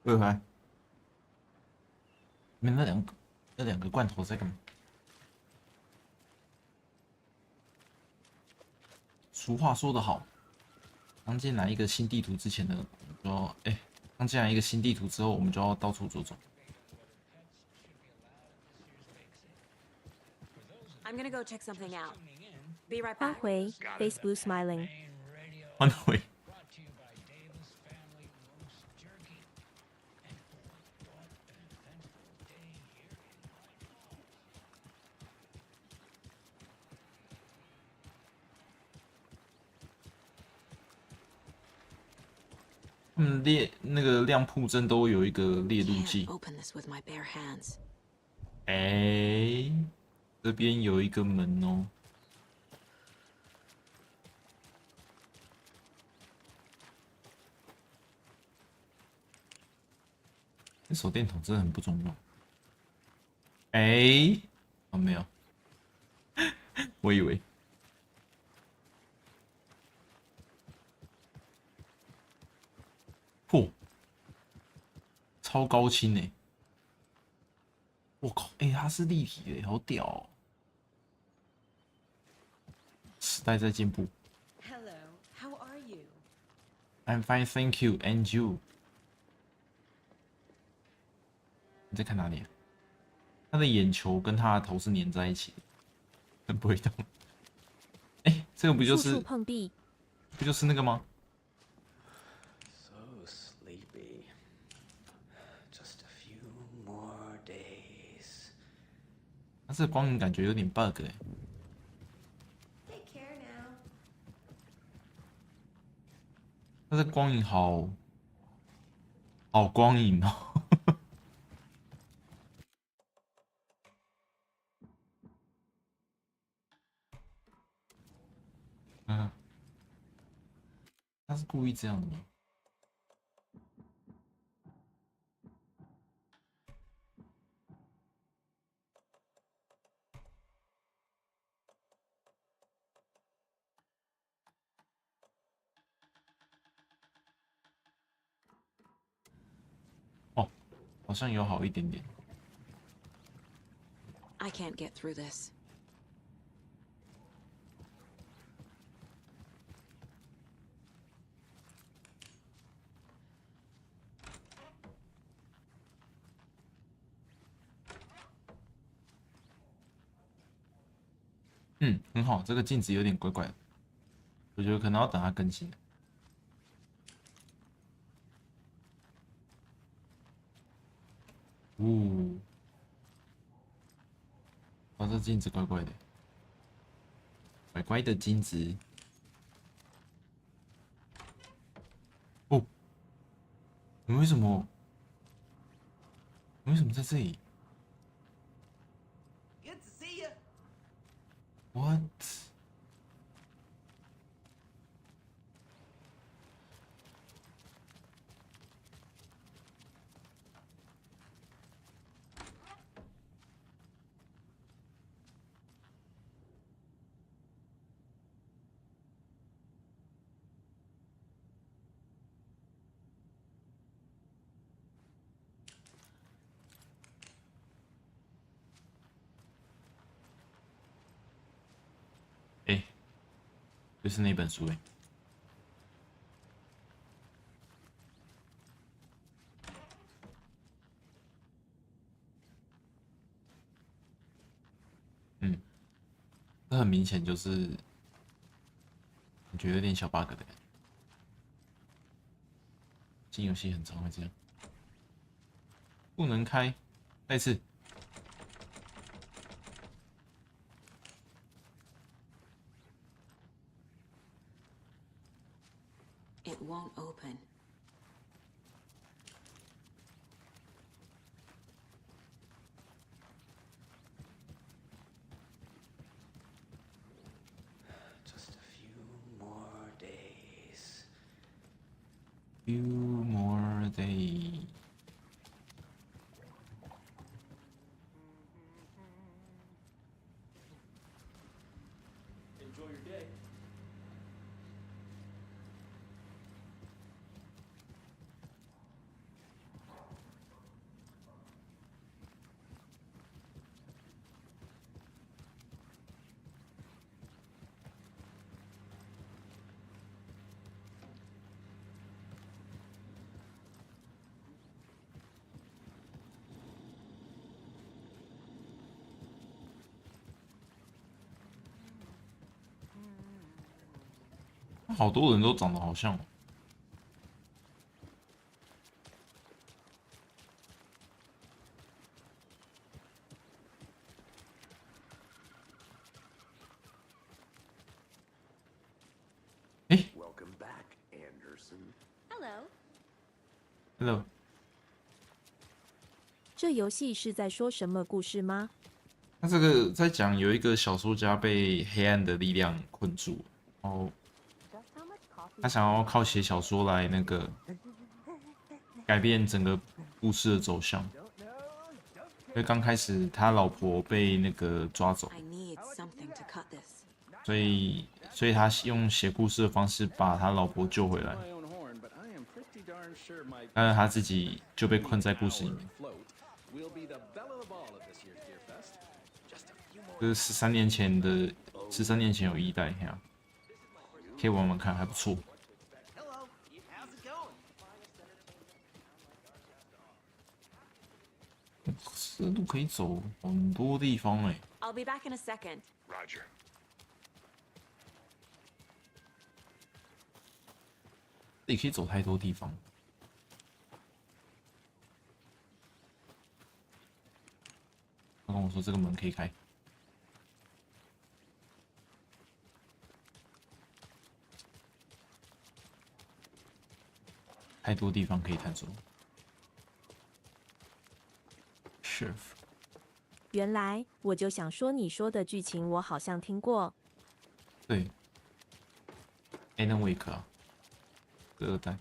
回来。你们那两个罐头在干嘛？俗话说得好，刚进来一个新地图之前呢，我们就要刚进来一个新地图之后，我们就要到处走走。 I'm gonna go check something out. Be right 欢 back. 回 Face blue smiling。换回。那个亮铺针都有一个烈度 Can't 计， open this with my bare hands. 哎，这边有一个门哦。这手电筒真的很不中用。哎，哦没有，我以为。嚯，超高清哎！我靠，哎，它是立体的，好屌哦！时代在进步。Hello, how are you? I'm fine, thank you. And you? 你在看哪里啊？他的眼球跟他的头是粘在一起的，很不会动。哎，这个不就是处处碰壁？不就是那个吗？ So sleepy. Just a few more days. 它这个光影感觉有点 bug 哎。Take care now. 它这光影好光影哦。嗯，他是故意这样的吗？哦，好像有好一点点。I can't get through this. 嗯，很好，这个镜子有点怪怪的，我觉得可能要等它更新。哦，哦，这镜子怪怪的，怪怪的镜子。哦，你为什么在这里 Good to see you. ？What？ 哎，就是那本书哎。嗯，这很明显就是我觉得有点小 bug 的感觉。新游戏很常会这样，不能开，再次。It won't open. Just a few more days. Few more days. Enjoy your day. 好多人都长得好像哦。Welcome back, Anderson. Hello. Hello。这游戏是在说什么故事吗？他这个在讲有一个小说家被黑暗的力量困住，然后他想要靠写小说来那个改变整个故事的走向。因为刚开始他老婆被那个抓走，所以他用写故事的方式把他老婆救回来，但是他自己就被困在故事里面。这是13年前的，13年前有一代，可以玩玩看，还不错。这路可以走很多地方哎。I'll be back in a second. Roger. 这里可以走太多地方。他跟我说这个门可以开。太多地方可以探索。Chef， 原来我就想说，你说的剧情我好像听过。对 ，Alan Wake 啊，第2代。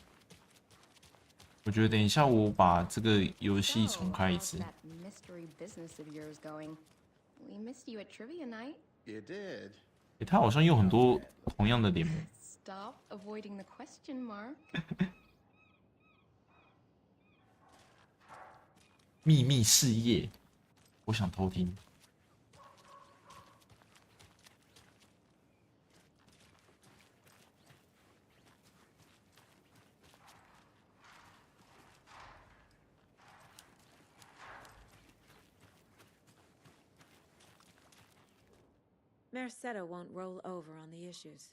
我觉得等一下我把这个游戏重开一次。他好像有很多同样的联盟。秘密事业，我想偷听。Mercado won't roll over on the issues.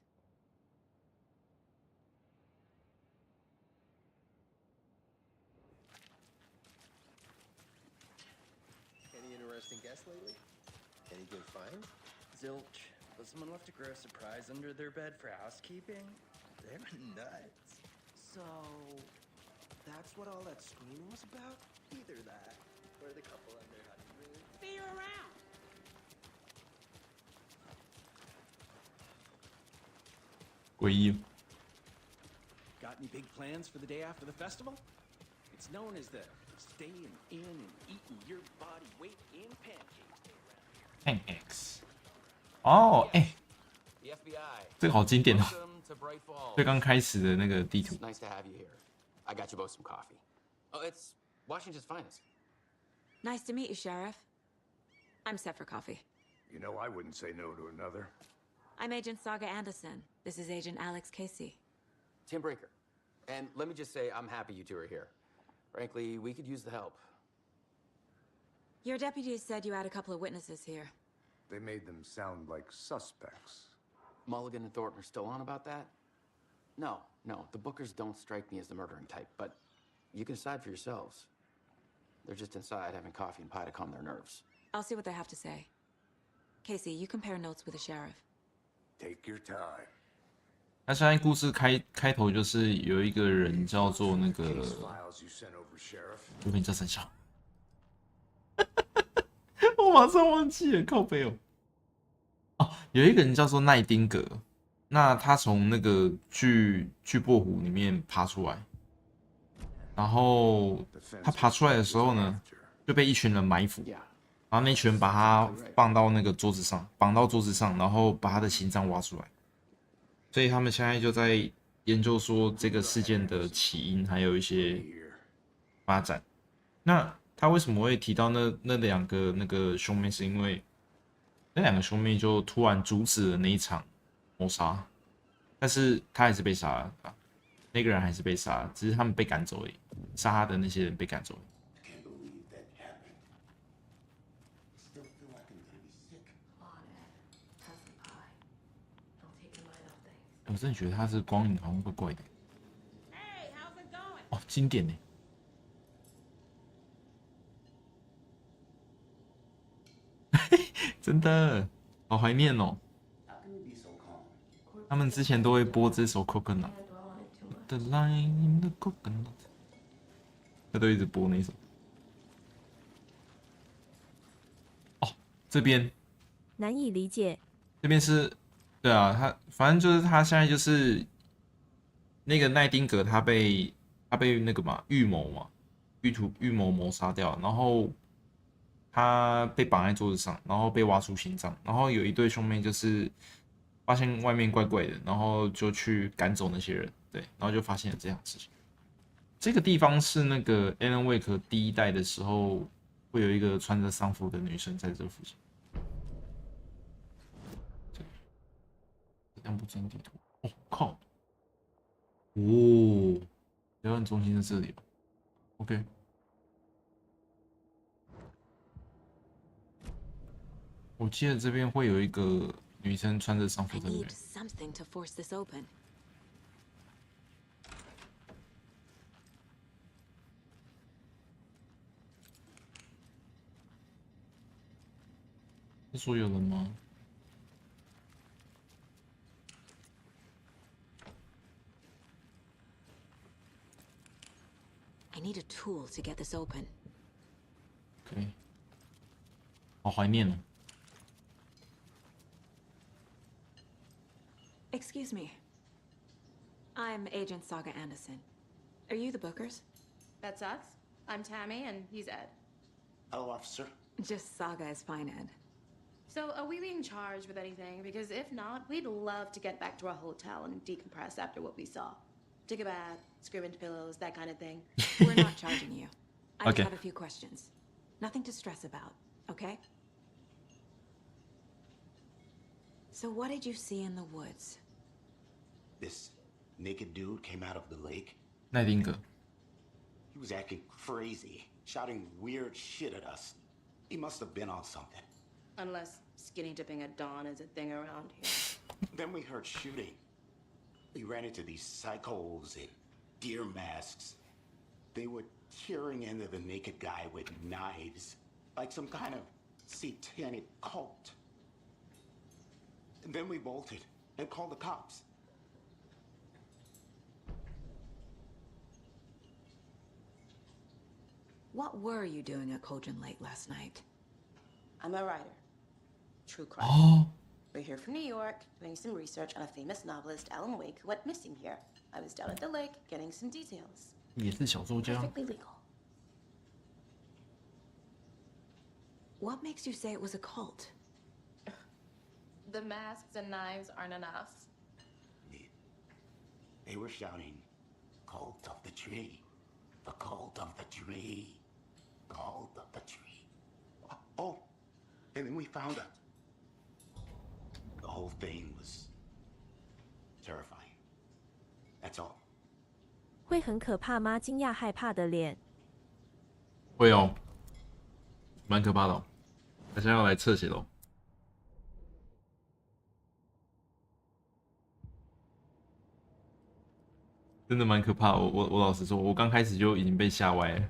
Any interesting guests lately? Any good finds? Zilch, but someone left a gross surprise under their bed for housekeeping. They're nuts. So, that's what all that screaming was about? Either that, or the couple on their honeymoon. See you around. 诡异。Got any big plans for the day after the festival? It's known as the staying in and eating your body weight in pancakes day around here. Pancakes。哦，哎， The FBI. 这个好经典哦。 Welcome to Bright Falls. 最刚开始的那个地图。It's nice to have you here. I got you both some coffee. Oh, it's Washington's finest. Nice to meet you, Sheriff. I'm set for coffee. You know, I wouldn't say no to another. I'm Agent Saga Anderson. This is Agent Alex Casey. Tim Breaker. And let me just say, I'm happy you two are here. Frankly, we could use the help. Your deputies said you had a couple of witnesses here. They made them sound like suspects. Mulligan and Thornton are still on about that? No, the Bookers don't strike me as the murdering type, but you can decide for yourselves. They're just inside having coffee and pie to calm their nerves. I'll see what they have to say. Casey, you compare notes with the sheriff. Take your time. 那现在故事开头就是有一个人叫做那个，有点叫生肖，我马上忘记了，靠北哦。哦，有一个人叫做奈丁格，那他从那个巨擘湖里面爬出来，然后他爬出来的时候呢，就被一群人埋伏，然后那群人把他绑到那个桌子上，然后把他的心脏挖出来。所以他们现在就在研究说这个事件的起因，还有一些发展。那他为什么会提到那两个那个兄妹？是因为那两个兄妹就突然阻止了那一场谋杀，但是他还是被杀了，那个人还是被杀了，只是他们被赶走而已，杀他的那些人被赶走了。我真的觉得他这光影好像怪怪的。哦，经典呢。真的，好怀念哦。他们之前都会播这首《Coconut》，The Line in the Coconut， 他都一直播那首。这边难以理解。这边是，对啊，他反正就是他现在就是那个奈丁格，他被那个嘛预谋嘛，预谋谋杀掉，然后他被绑在桌子上，然后被挖出心脏，然后有一对兄妹就是发现外面怪怪的，然后就去赶走那些人，对，然后就发现了这样的事情。这个地方是那个 Alan Wake 第一代的时候，会有一个穿着丧服的女生在这附近。这张不真地图，哦靠！哦，交换中心在这里 ，OK。我记得这边会有一个女生穿着丧服在那边。是说有人吗？ I need a tool to get this open. OK， 好怀念哦。Excuse me. I'm Agent Saga Anderson. Are you the Bookers? That's us. I'm Tammy, and he's Ed. Hello, officer. Just Saga is fine, Ed. So, are we being charged with anything? Because if not, we'd love to get back to our hotel and decompress after what we saw. Take a bath, scream into pillows, that kind of thing. We're not charging you. I Okay. just have a few questions. Nothing to stress about, okay? So what did you see in the woods? This naked dude came out of the lake. 奈丁格。 He was acting crazy, shouting weird shit at us. He must have been on something. Unless skinny dipping at dawn is a thing around here. Then we heard shooting. We ran into these psychos in deer masks. They were tearing into the naked guy with knives, like some kind of satanic cult. And then we bolted and called the cops. What were you doing at Cauldron Lake last night? I'm a writer. True crime. Oh. We're here from New York, doing some research on a famous novelist, Alan Wake, who went missing here. I was down at the lake, getting some details. 也是小说家。 Perfectly legal. What makes you say it was a cult? The masks and knives aren't enough. They were shouting, "Cult of the tree, the cult of the tree, cult of the tree." Oh, and then we found her. The whole thing was terrifying. That's all. 会很可怕吗？惊讶害怕的脸。会哦，蛮可怕的哦。他现在要来侧写喽。真的蛮可怕的。我老实说，我刚开始就已经被吓歪了。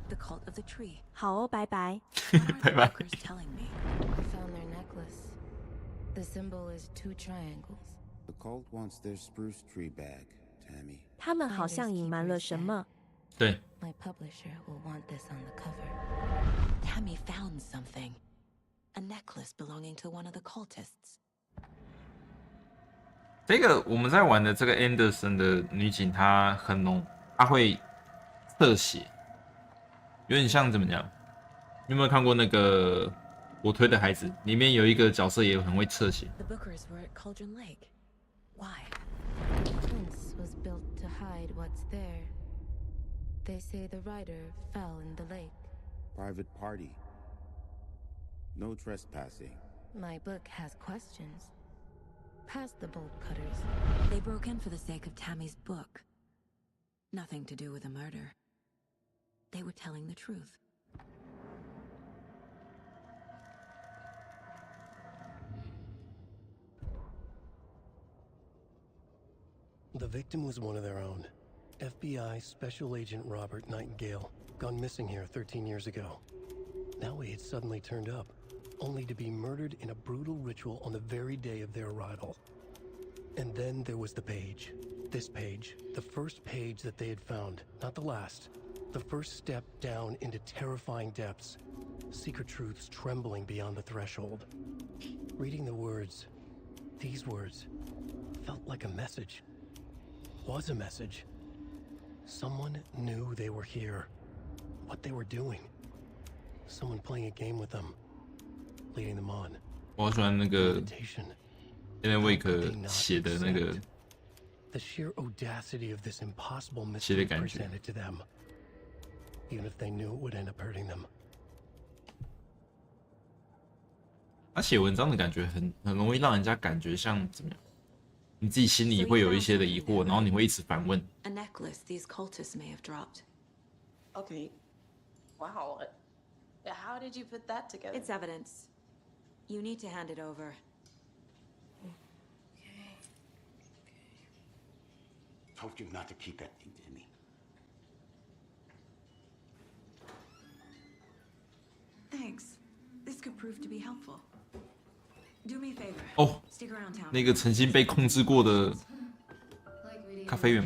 The cult of the tree. 好哦，拜拜。拜拜。 Telling me. I found their necklace. The symbol is 2 triangles. The cult wants their spruce tree bag, Tammy. 他们好像隐瞒了什么。对。 My publisher will want this on the cover. Tammy found something. A necklace belonging to one of the cultists. 这个我们在玩的这个 Anderson 的女警，她很浓，她会侧写，有点像怎么讲？你有没有看过那个我推的孩子？里面有一个角色也很会侧写。 The Bookers were at Cauldron Lake. Why? The fence was built to hide what's there. They say the writer fell in the lake. Private party. No trespassing. My book has questions. Past the bolt cutters. They broke in for the sake of Tammy's book. Nothing to do with a murder. They were telling the truth. The victim was one of their own. FBI Special Agent Robert Nightingale, gone missing here 13 years ago. Now he had suddenly turned up, only to be murdered in a brutal ritual on the very day of their arrival. And then there was the page. This page, the first page that they had found, not the last. The first step down into terrifying depths, secret truths trembling beyond the threshold. Reading the words, these words, felt like a message. Was a message. Someone knew they were here, what they were doing. Someone playing a game with them, leading them on. 我好喜欢那个 Alan Wake 写的那个 The sheer audacity of this impossible mystery presented to them, even if they knew it would end up hurting them. 他写文章的感觉很容易让人家感觉像怎么样？你自己心里会有一些的疑惑，然后你会一直反问。A necklace these cultists may have dropped. Okay. Wow. How did you put that together? It's evidence. You need to hand it over. Told you not to keep that thing to me. Thanks. This could prove to be helpful. Do me a favor. 哦， Stick around town. 那个曾经被控制过的咖啡园。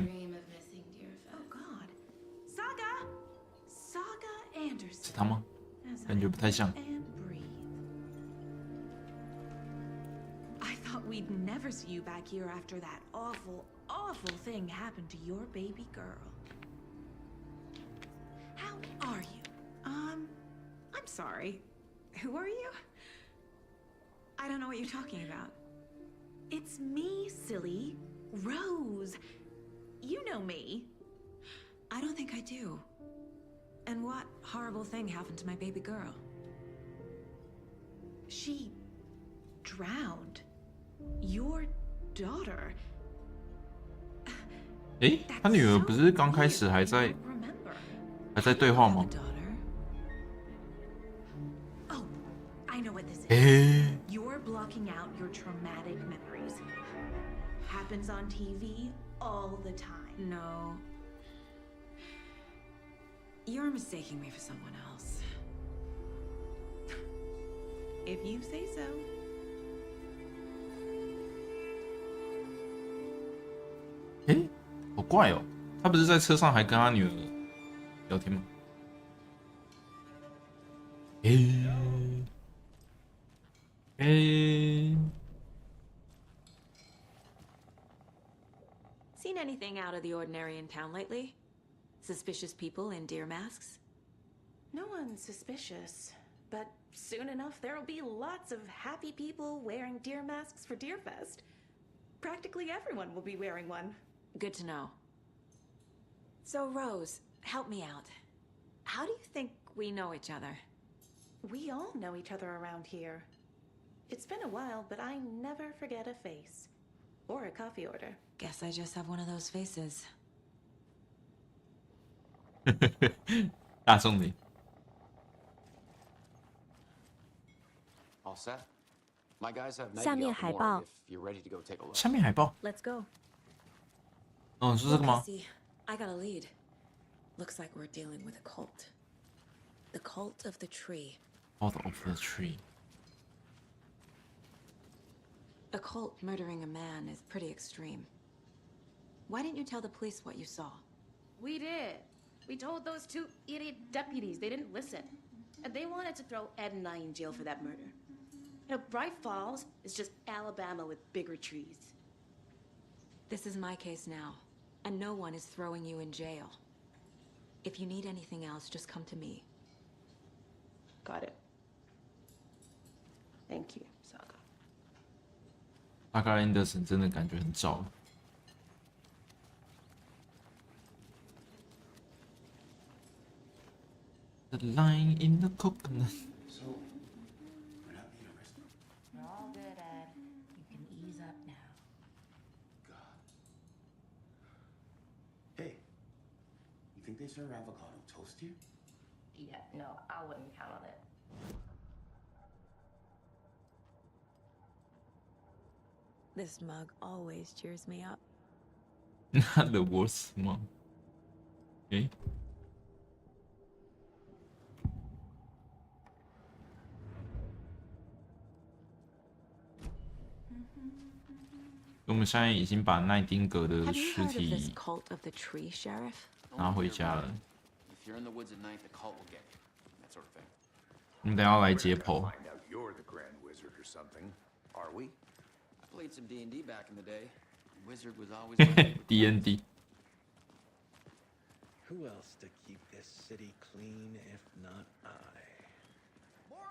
Oh God. Saga Anderson. 是他吗？感觉不太像。 I thought we'd never see you back here after that awful thing happened to your baby girl. How are you? I'm sorry. Who are you? I don't know what you're talking about. It's me, silly. Rose. You know me. I don't think I do. And what horrible thing happened to my baby girl? She drowned. Your daughter. 诶，他女儿不是刚开始还在对话吗？ Oh, I know what this is. 诶， You're blocking out your traumatic memories. Happens on TV all the time. No. You're mistaking me for someone else. If you say so. 诶，好怪哦，他不是在车上还跟他女儿聊天吗？诶，诶。 Seen anything out of the ordinary in town lately? Suspicious people in deer masks? No one's suspicious. But soon enough, there'll be lots of happy people wearing deer masks for Deerfest. Practically everyone will be wearing one. Good to know. So, Rose, help me out. How do you think we know each other? We all know each other around here. It's been a while, but I never forget a face. Or a coffee order. Guess I just have one of those faces. 大众脸。 All set. My guys have 下面海报。 if you're ready to go take a look. 下面海报。 Let's go. 哦，是这个吗？ I got a lead. Looks like we're dealing with a cult. The cult of the tree. Cult of the tree. A cult murdering a man is pretty extreme. Why didn't you tell the police what you saw? We did. We told those two idiot deputies. They didn't listen. And they wanted to throw Ed and I in jail for that murder. You know, Bright Falls is just Alabama with bigger trees. This is my case now, and no one is throwing you in jail. If you need anything else, just come to me. Got it. Thank you, Saga. 大概安德森真的感觉很燥。 The line in the coconut. So, we're not being arrested? You're all good, Ed. You can ease up now. God. Hey, you think they serve avocado toast here? Yeah, no, I wouldn't count on it. This mug always cheers me up. Not the worst one. Okay. 我们现在已经把奈丁格的尸体拿回家了。you're in the woods at night, the cult will get you. That sort of thing. 我们等一下来解剖。 Find out you're the Grand Wizard or something, are we? I played some D&D back in the day. Wizard was always my favorite. D&D. Who else to keep this city clean if not I?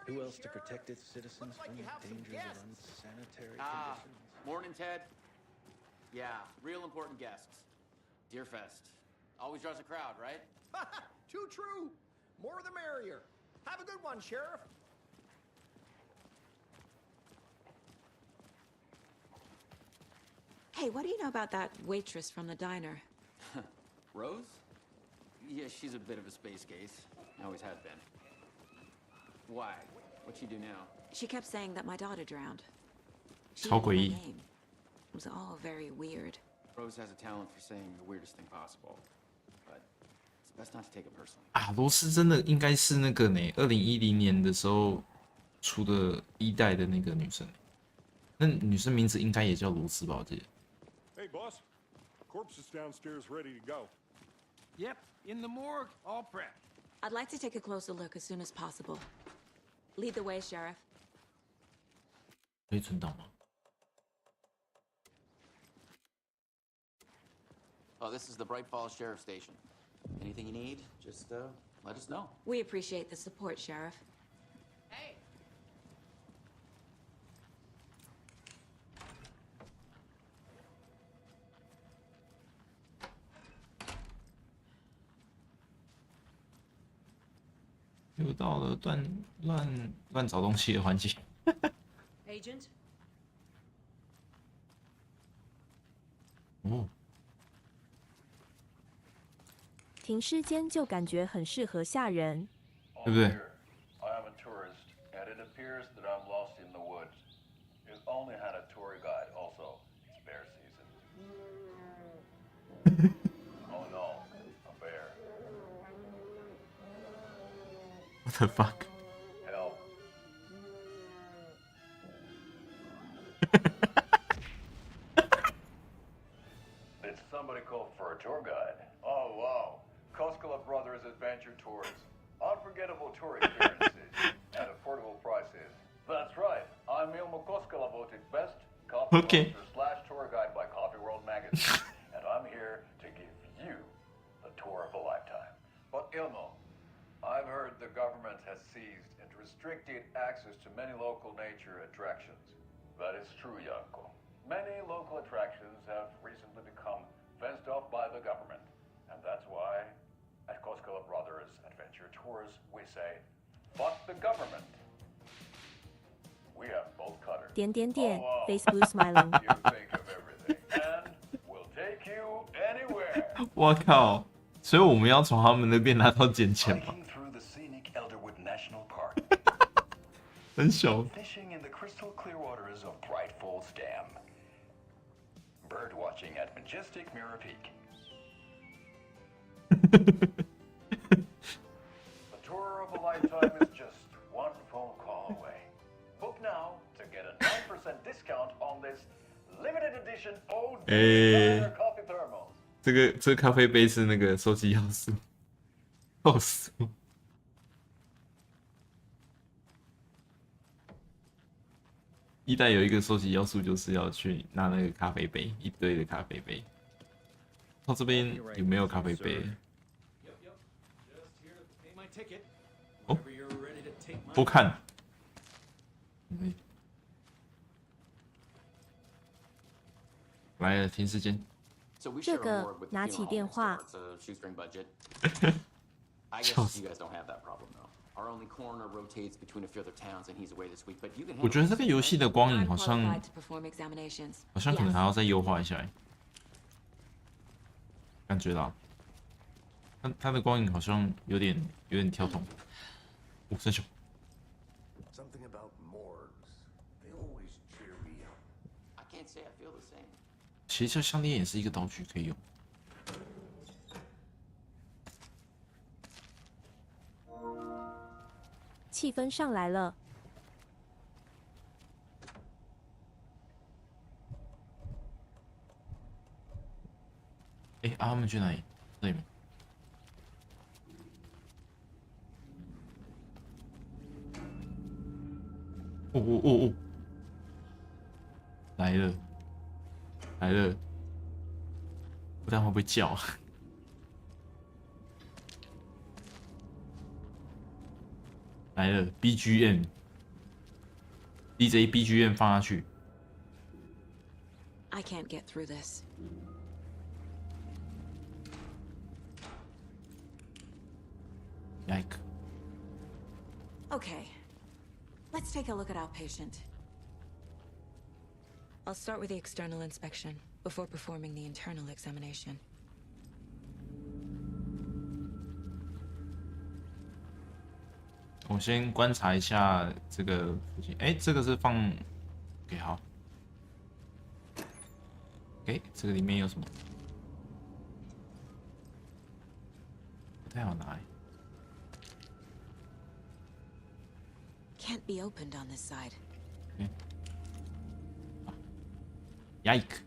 Who else to protect its citizens from the dangers of unsanitary conditions? Morning, Ted. Yeah, real important guests. Deerfest. Always draws a crowd, right? Too true. More the merrier. Have a good one, Sheriff. Hey, what do you know about that waitress from the diner? Rose? Yeah, she's a bit of a space case. Always has been. Why? What'd she do now? She kept saying that my daughter drowned. She 超 didn't know 诡 my 异。 name. It was all very weird. Rose has a talent for saying the weirdest thing possible. But it's best not to take it personally. 啊，罗斯真的应该是那个呢，2010年的时候出的一代的那个女生。那女生名字应该也叫罗斯吧？我记得。 Hey, boss. Corpse is downstairs ready to go. Yep, in the morgue, all prepped. I'd like to take a closer look as soon as possible. Lead the way, Sheriff. 可以存档吗？ Oh, this is the Bright Falls Sheriff Station. Anything you need, just let us know. We appreciate the support, Sheriff. Hey. 又到了乱找东西的环节。Agent? 哦，停尸间就感觉很适合吓人。对不对？ I am a tourist, and it appears that I'm lost in the woods. You've only had a tour guide, also. It's bear season. Oh no, a bear. What the fuck? Help. Did somebody call for a tour guide? Oh wow. Koskela Brothers Adventure Tours. Unforgettable tour experiences at affordable prices. That's right. I'm Ilmo Koskela, voted best coffee / tour guide by Coffee World magazine, and I'm here to give you the tour of a lifetime. But Ilmo, I've heard the government has seized and restricted access to many local nature attractions. That is true, Yanko. Many local attractions have recently become fenced off by the government, and that's why at Koskela Brothers Adventure Tours, we say, fuck the government. We have both cutters. 点点点 Oh, wow. Facebook smiling. You think of everything, and we'll take you anywhere. 我靠！所以我们要从他们那边拿到捡钱吗？ Hiking through the scenic Elderwood National Park. 很小。 Fishing in the crystal clear waters of Bright Falls Dam. Bird watching at majestic Mirror Peak. The tour of a lifetime is just one phone call away. Book now to get a 9% discount on this limited edition old coffee thermals. 这个咖啡杯是那个收集要素，笑死我！一代有一个收集要素，就是要去拿那个咖啡杯，一堆的咖啡杯。到这边有没有咖啡杯？哦，不看。来了，停时间。这个拿起电话。 I guess you guys don't have that problem though. Our only coroner rotates between a few other towns, and he's away this week. But you can. 我觉得这个游戏的光影好像可能还要再优化一下，感觉到，它的光影好像有点跳动。哦，真凶。 Something about morgues. They always cheer me up. I can't say I feel the same. 其实这项链也是一个道具可以用。 气氛上来了。哎，他们去哪里？这里面。哦！来了！不知道会不会叫？来了 BGM，DJ BGM 放下去。I can't get through this. Yike. Okay, let's take a look at our patient. I'll start with the external inspection before performing the internal examination. 我先观察一下这个附近，这个是放 ，OK 好，OK 这个里面有什么？不太好拿。Can't be opened on this side. Yike.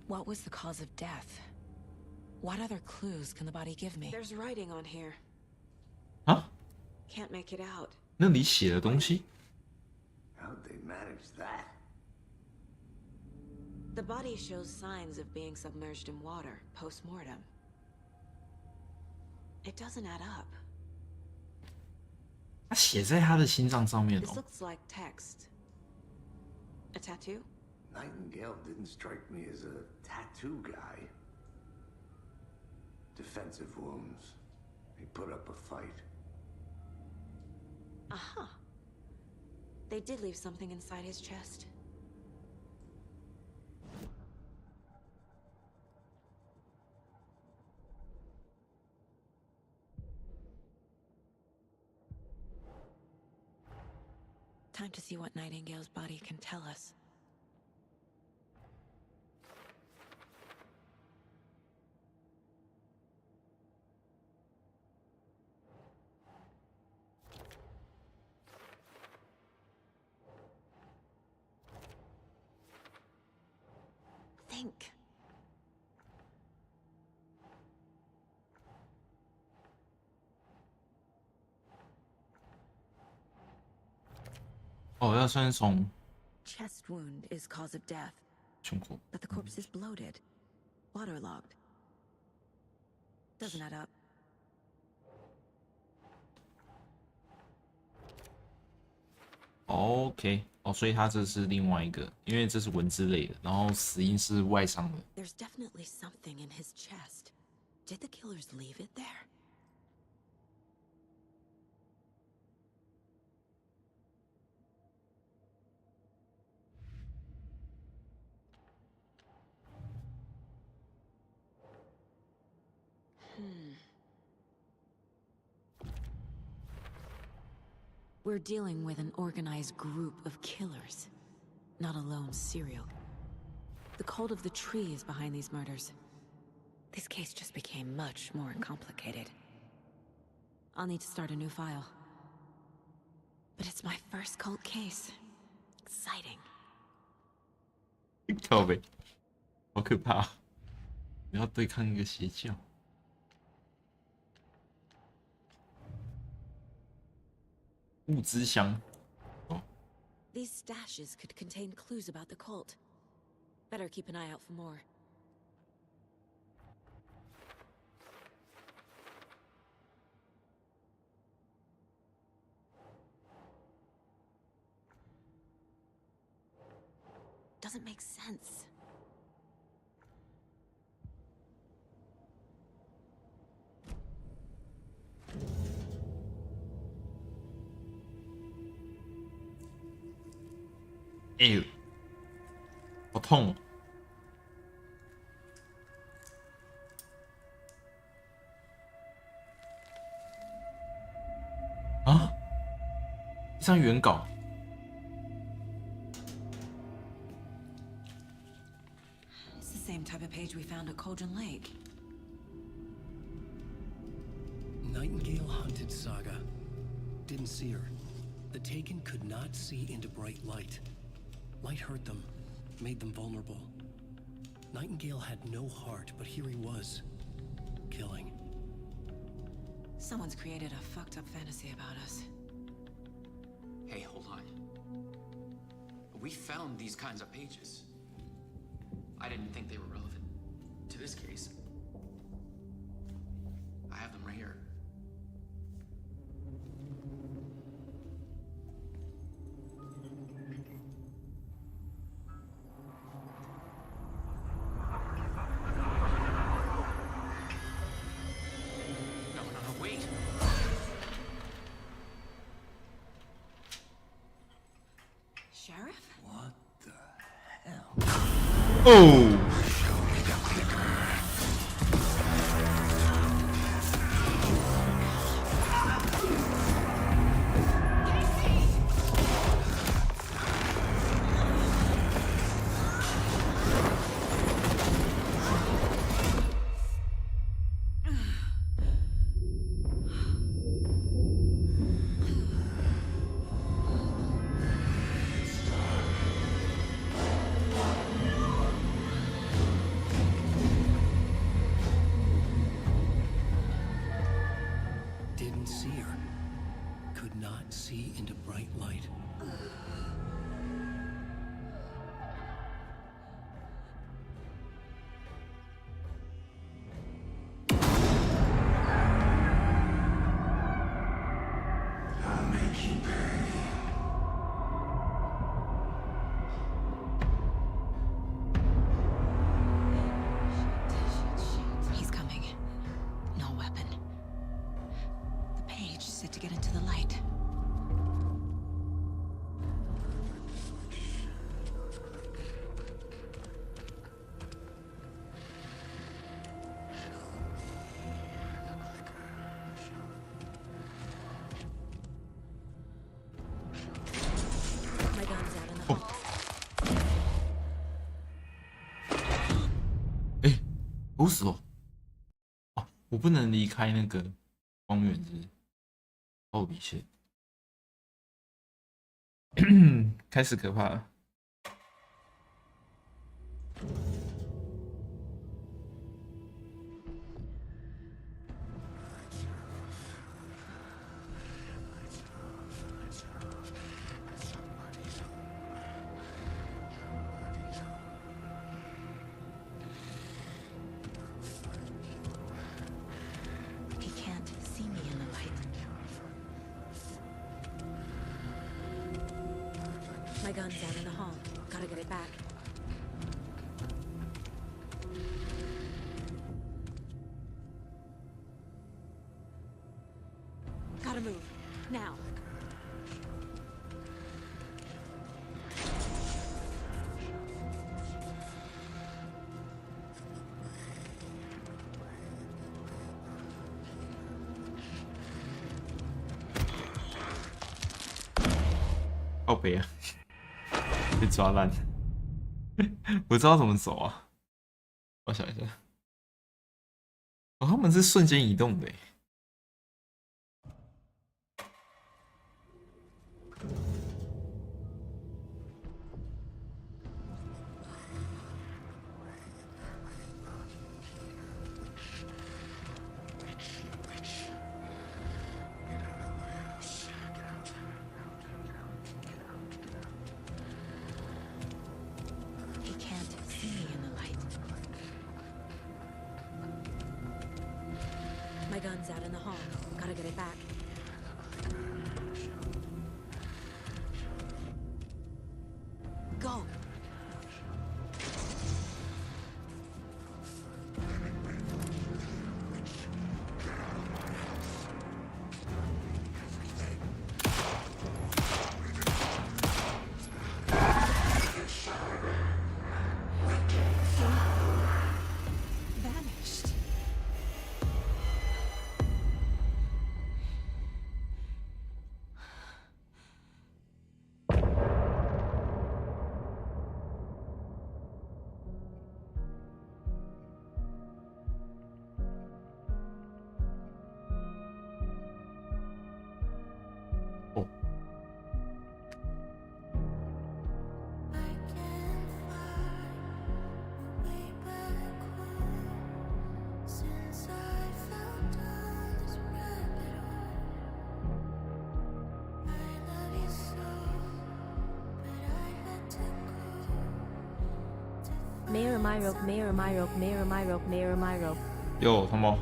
What was the cause of death? What other clues can the body give me? There's writing on here. 啊？ Can't make it out. 那里写的东西 How'd they manage that? The body shows signs of being submerged in water post-mortem. It doesn't add up. 它写在他的心脏上面 This 哦。 looks like text. A tattoo? Nightingale didn't strike me as a tattoo guy. Defensive wounds. He put up a fight. Aha. They did leave something inside his chest. Time to see what Nightingale's body can tell us. Think. 哦，要先从 Chest wound is cause of death, 胸口。 but the corpse is bloated, waterlogged. Doesn't add up. OK， 哦，所以它这是另外一个，因为这是文字类的，然后死因是外伤的。 There's definitely something in his chest. Did the killers leave it there? We're dealing with an organized group of killers, not a lone serial. The cult of the tree is behind these murders. This case just became much more complicated. I'll need to start a new file. But it's my first cult case. Exciting. 靠北，好可怕！你要对抗一个邪教。物资箱。哦。 These stashes could contain clues about the cult. Better keep an eye out for more. Doesn't make sense. Ew. 好痛哦！啊，一张原稿。 It's the same type of page we found at Cauldron Lake. Nightingale hunted Saga. Didn't see her. The Taken could not see into bright light. Light hurt them, made them vulnerable. Nightingale had no heart, but here he was, killing. Someone's created a fucked up fantasy about us. Hey, hold on. we found these kinds of pages. I didn't think they were relevant to this case. I have them right here. No, wait. Sheriff? What the hell? Oh! Didn't see her. Could not see into bright light. I'll make you pay. He's coming. No weapon. The page set to get into the light. My gun's out in the hall. 不死哦！哦，我不能离开那个光源，是不是？哦，一切开始可怕了。He can't see me in the light. My gun's out in the hall. Gotta get it back. Gotta move. Now. Oh, 靠北啊！被抓烂，我知道怎么走啊！我想一下，哦，他们是瞬间移动的耶。He can't see me in the light. My gun's out in the hall. Gotta get it back. Go! Vanished. Mayor。有什么？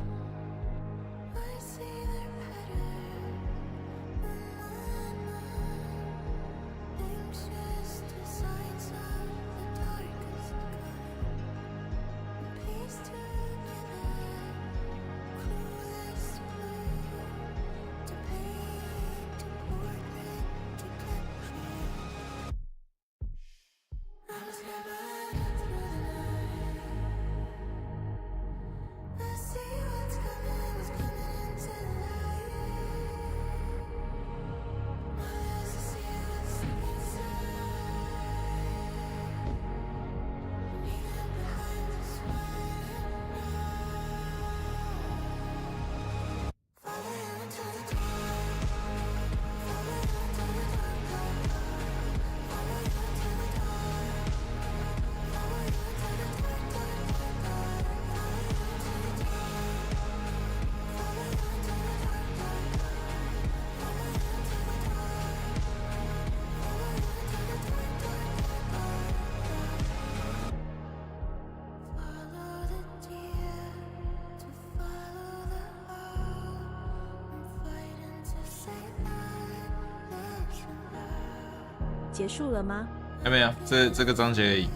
结束了吗？还没有，这个章节而已，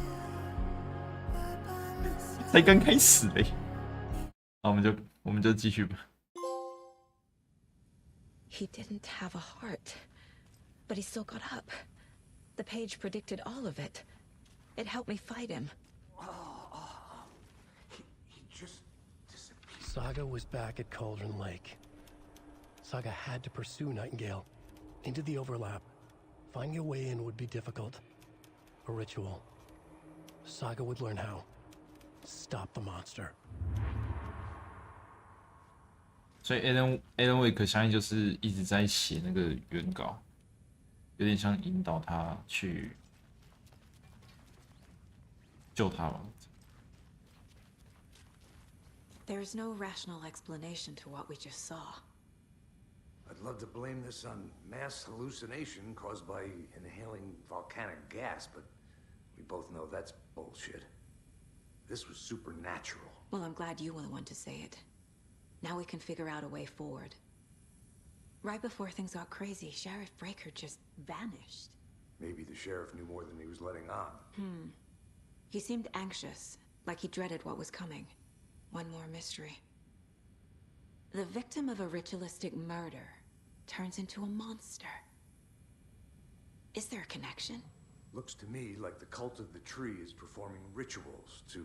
才刚开始嘞。那我们就继续吧。He didn't have a heart, but he still got up. The page predicted all of it. It helped me fight him. He just disappeared. Saga was back at Cauldron Lake. Saga had to pursue Nightingale into the overlap. Finding a way in would be difficult. A ritual. Saga would learn how. Stop the monster. 所以 Alan Wake 相信就是一直在写那个原稿，有点像引导他去救他吧。There's no rational explanation to what we just saw. I'd love to blame this on mass hallucination caused by inhaling volcanic gas, but we both know that's bullshit. This was supernatural. Well, I'm glad you were the one to say it. Now we can figure out a way forward. Right before things got crazy, Sheriff Breaker just vanished. Maybe the sheriff knew more than he was letting on. He seemed anxious, like he dreaded what was coming. One more mystery. The victim of a ritualistic murder turns into a monster. Is there a connection? Looks to me like the cult of the tree is performing rituals to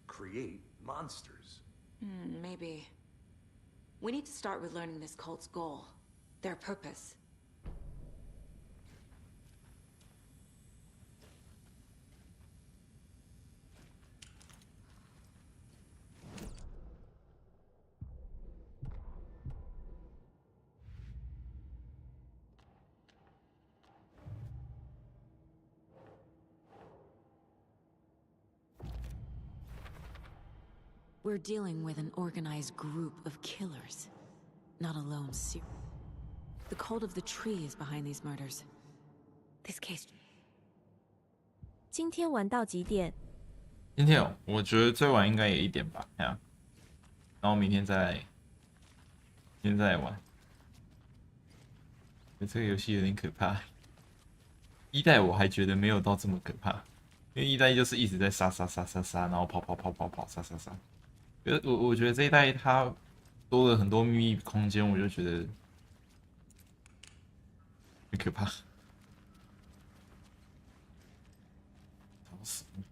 create monsters. Maybe. We need to start with learning this cult's goal, their purpose. We're dealing with an organized group of killers, not a lone serial. The cult of the tree is behind these murders. This case. 今天玩到几点？今天哦，我觉得最晚应该也1点吧，然后明天再来玩。这个游戏有点可怕。一代我还觉得没有到这么可怕，因为一代就是一直在杀，然后跑，杀。我觉得这一代它多了很多秘密空间，我就觉得很可怕。吵死你！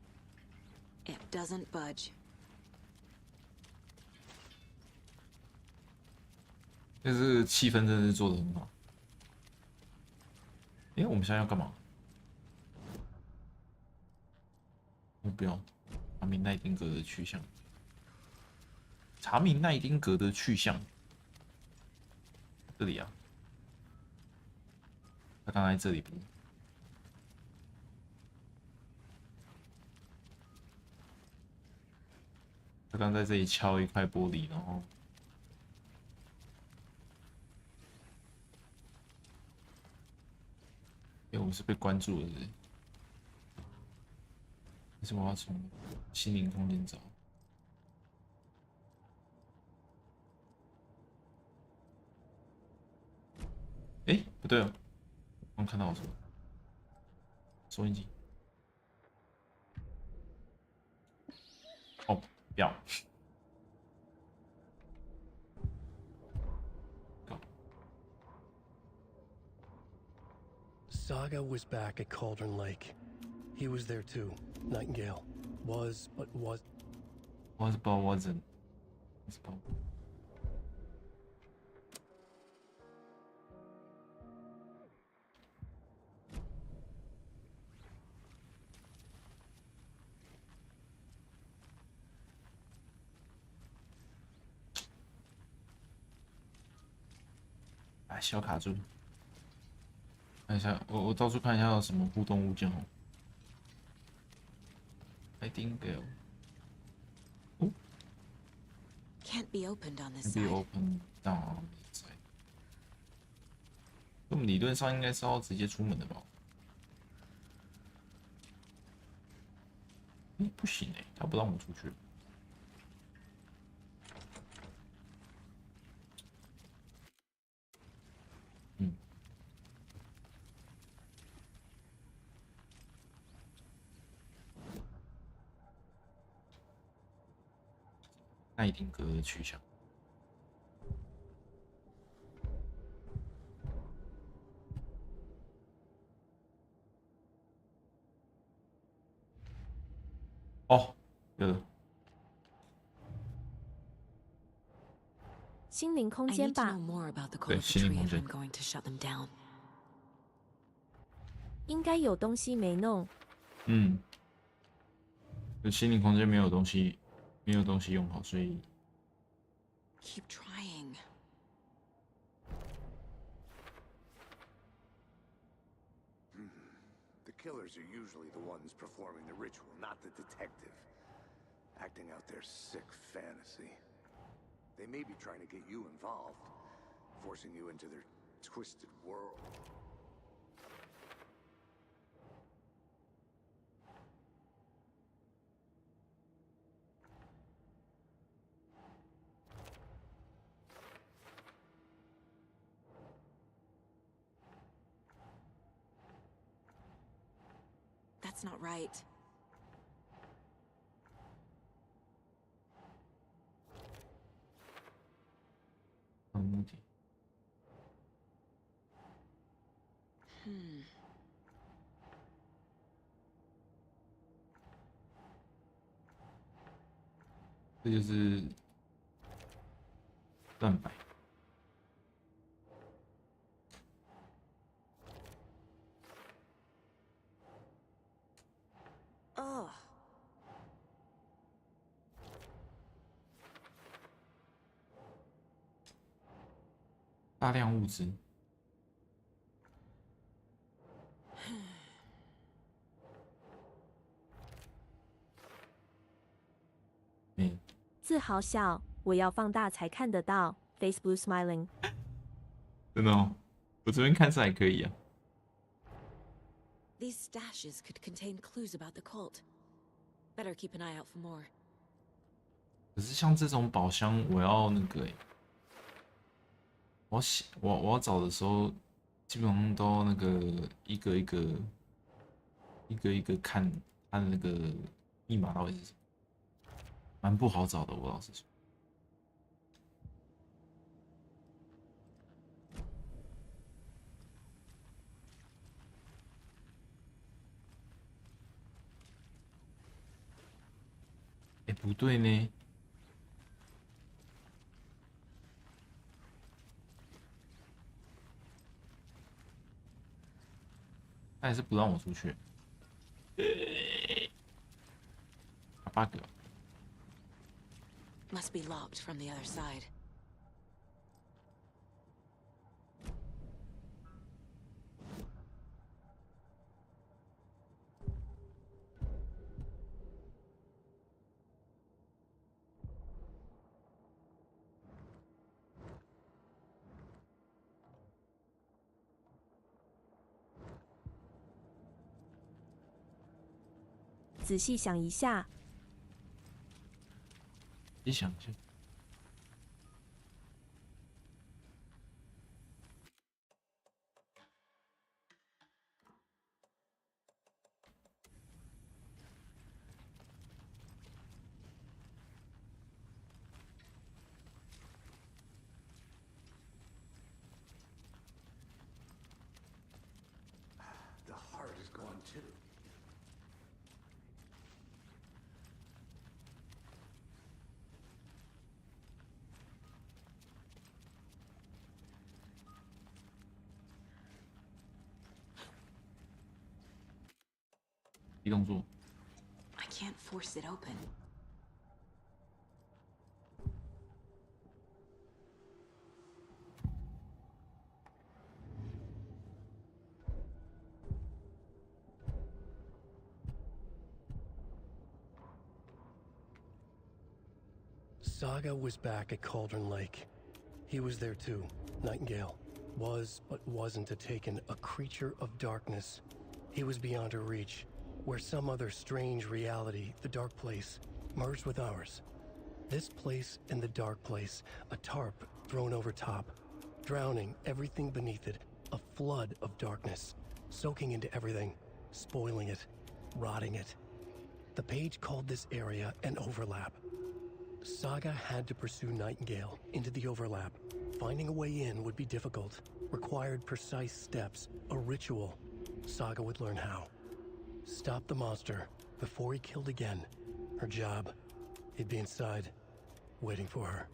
It doesn't budge. 就是气氛真的是做得很好。我们现在要干嘛？目标：查明奈丁格的去向。查明奈丁格的去向，这里啊，他刚才这里不？他刚在这里敲一块玻璃，然后，我们是被关住了是是我要从心灵空间找？哎，不对哦，我看到我什么？收音机。哦，不要。Saga was back at Cauldron Lake. He was there too. Nightingale. Was, but was. Was, but wasn't. Was, but. 哎，小卡住。看一下，我到处看一下有什么互动物件哦。I think Can't be opened on this be side. open down this side。我们理论上应该是要直接出门的吧？不行哎，他不让我出去。奈丁格的去向。哦，有了。心灵空间吧。对，心灵空间。应该有东西没弄。就心灵空间没有东西，没有东西用好，所以。Keep trying. The killers are usually the ones performing the ritual, not the detective. Acting out their sick fantasy. They may be trying to get you involved, forcing you into their twisted world. That's not right. Hmm. 这就是蛋白。大量物质。字好小，我要放大才看得到。Face blue smiling。真的哦，我这边看是还可以啊。These stashes could contain clues about the cult. Better keep an eye out for more. 可是像这种宝箱，我要那个我要找的时候，基本上都那个一个一个看那个密码到底是什么，蛮不好找的。我老实说。哎，不对呢。他还是不让我出去。bug。Must be locked from the other side. 资仔细想一下。你想一下。The heart is gone too. I can't force it open. Saga was back at Cauldron Lake. He was there too. Nightingale was, but wasn't a taken, a creature of darkness. He was beyond her reach, where some other strange reality, the dark place, merged with ours. This place and the dark place, a tarp thrown over top, drowning everything beneath it, a flood of darkness, soaking into everything, spoiling it, rotting it. The page called this area an overlap. Saga had to pursue Nightingale into the overlap. Finding a way in would be difficult, required precise steps, a ritual. Saga would learn how. Stop the monster before he killed again. Her job, he'd be inside, waiting for her.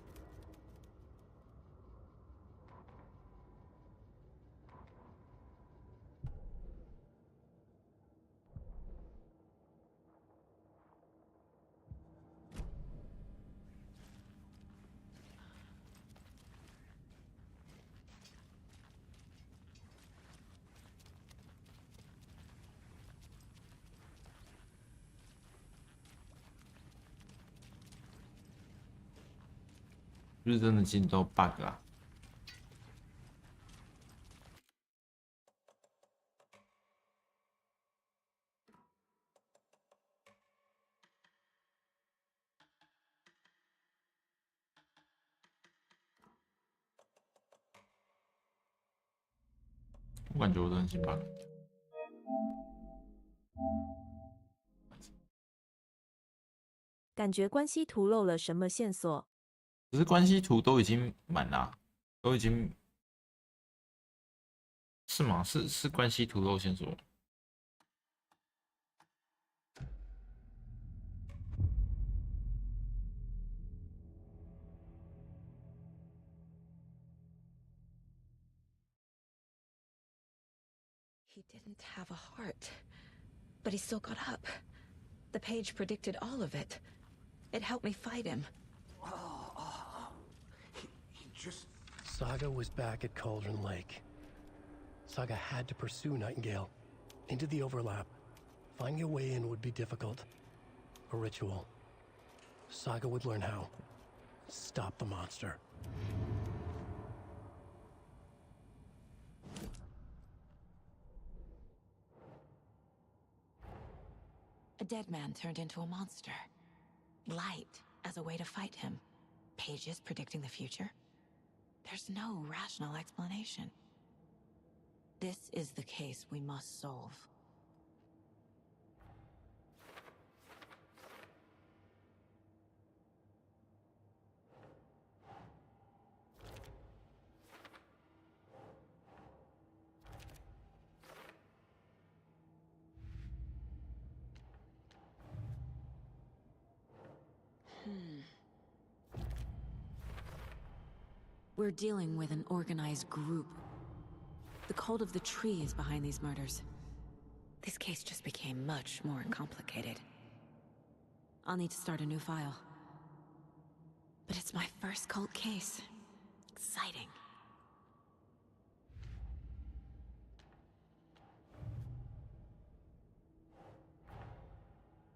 是不是真的进都 bug 啊？我感觉我都很进 bug。感觉关系图漏了什么线索？可是关系图都已经满啦，都已经是吗？是关系图漏线索。He didn't have a heart, but he still got up. The page predicted all of it. It helped me fight him. He just... Saga was back at Cauldron Lake. Saga had to pursue Nightingale into the overlap. Finding a way in would be difficult. A ritual. Saga would learn how. Stop the monster. A dead man turned into a monster. Light as a way to fight him. Pages predicting the future. There's no rational explanation. This is the case we must solve. We're dealing with an organized group. The cult of the tree is behind these murders. This case just became much more complicated. I'll need to start a new file. But it's my first cult case. Exciting.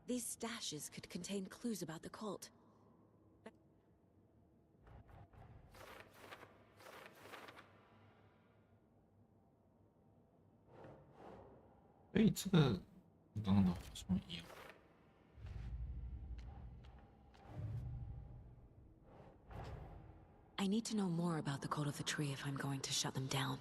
These stashes could contain clues about the cult. 所以这个刚刚的什么一样？ I need to know more about the code of the tree if I'm going to shut them down.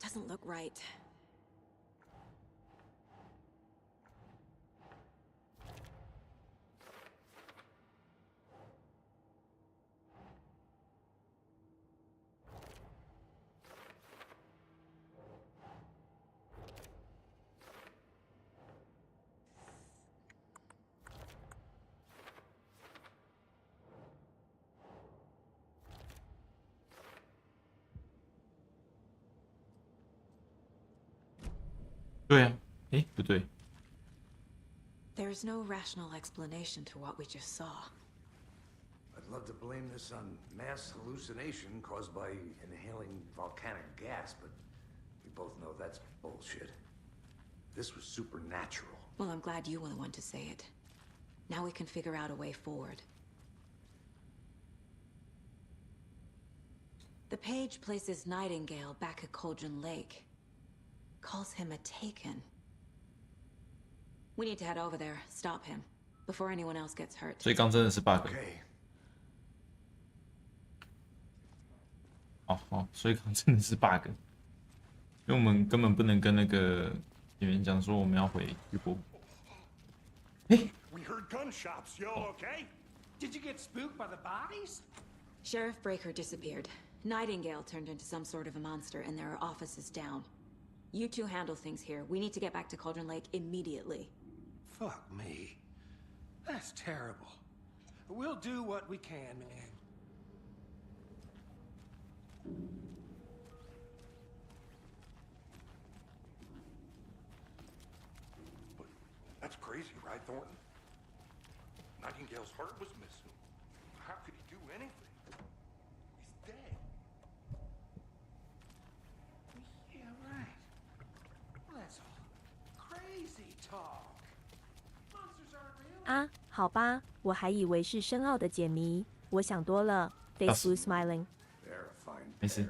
Doesn't look right. There's no rational explanation to what we just saw. I'd love to blame this on mass hallucination caused by inhaling volcanic gas, but we both know that's bullshit. This was supernatural. Well, I'm glad you were the one to say it. Now we can figure out a way forward. The page places Nightingale back at Cauldron Lake. Calls him a Taken. We need to head over there, stop him, before anyone else gets hurt. 所以刚真的是 bug。哦，所以刚真的是 bug， 因为我们根本不能跟那个演员讲说我们要回玉波。We heard gunshots. Y'all okay? Did you get spooked by the bodies? Sheriff Breaker disappeared. Nightingale turned into some sort of a monster, and there are offices down. You two handle things here. We need to get back to Cauldron Lake immediately. Fuck me. That's terrible. We'll do what we can, man. But that's crazy, right, Thornton? Nightingale's heart was missing. How could he do anything? He's dead. Yeah, right. Well, that's all crazy talk. Monsters aren't real. 啊，好吧，我还以为是深奥的解谜，我想多了。Face blue smiling。没事。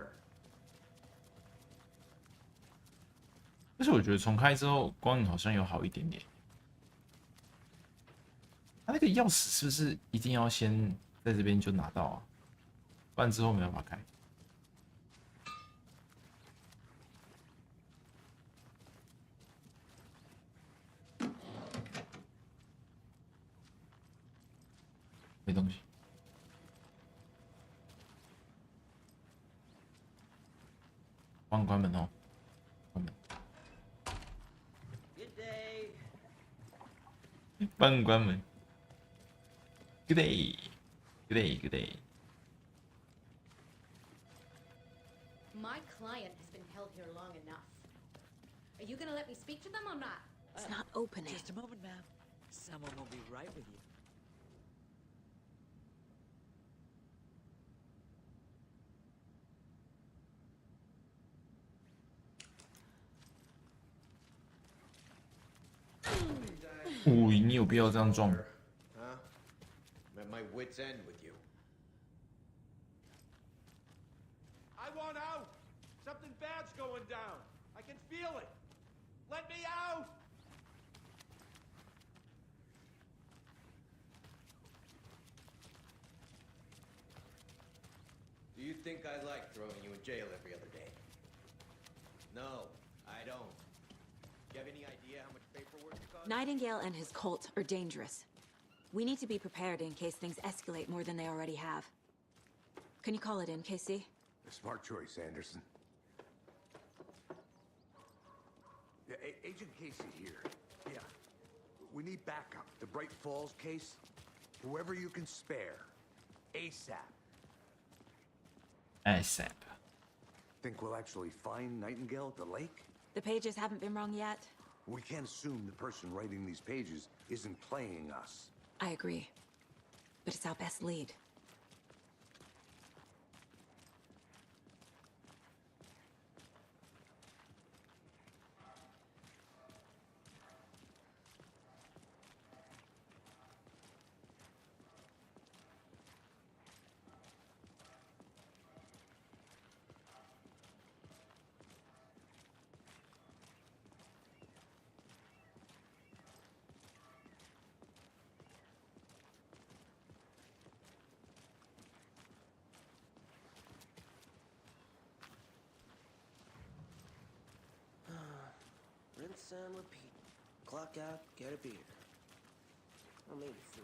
但是我觉得重开之后光影好像有好一点点。他那个钥匙是不是一定要先在这边就拿到啊？不然之后没办法开。没东西。帮我关门哦，关门。Good day. 帮我关门。Good day. Good day. Good day. My client has been held here long enough. Are you gonna let me speak to them or not? It's not opening. Just a moment, ma'am. Someone will be right with you. 你有必要这样撞？ Huh? I'm at my wit's end with you. I want out! Something bad's going down. I can feel it. Let me out! Do you think I like throwing you in jail every other day? No, I don't. Do you have any idea how much paperwork it costs? Nightingale and his cult are dangerous. We need to be prepared in case things escalate more than they already have. Can you call it in, Casey? A smart choice, Anderson. Yeah, Agent Casey here. Yeah. We need backup. The Bright Falls case. Whoever you can spare. ASAP. ASAP. Think we'll actually find Nightingale at the lake? The pages haven't been wrong yet. We can't assume the person writing these pages isn't playing us. I agree. But it's our best lead. rinse and repeat. Clock out, get a beer. Or maybe 3.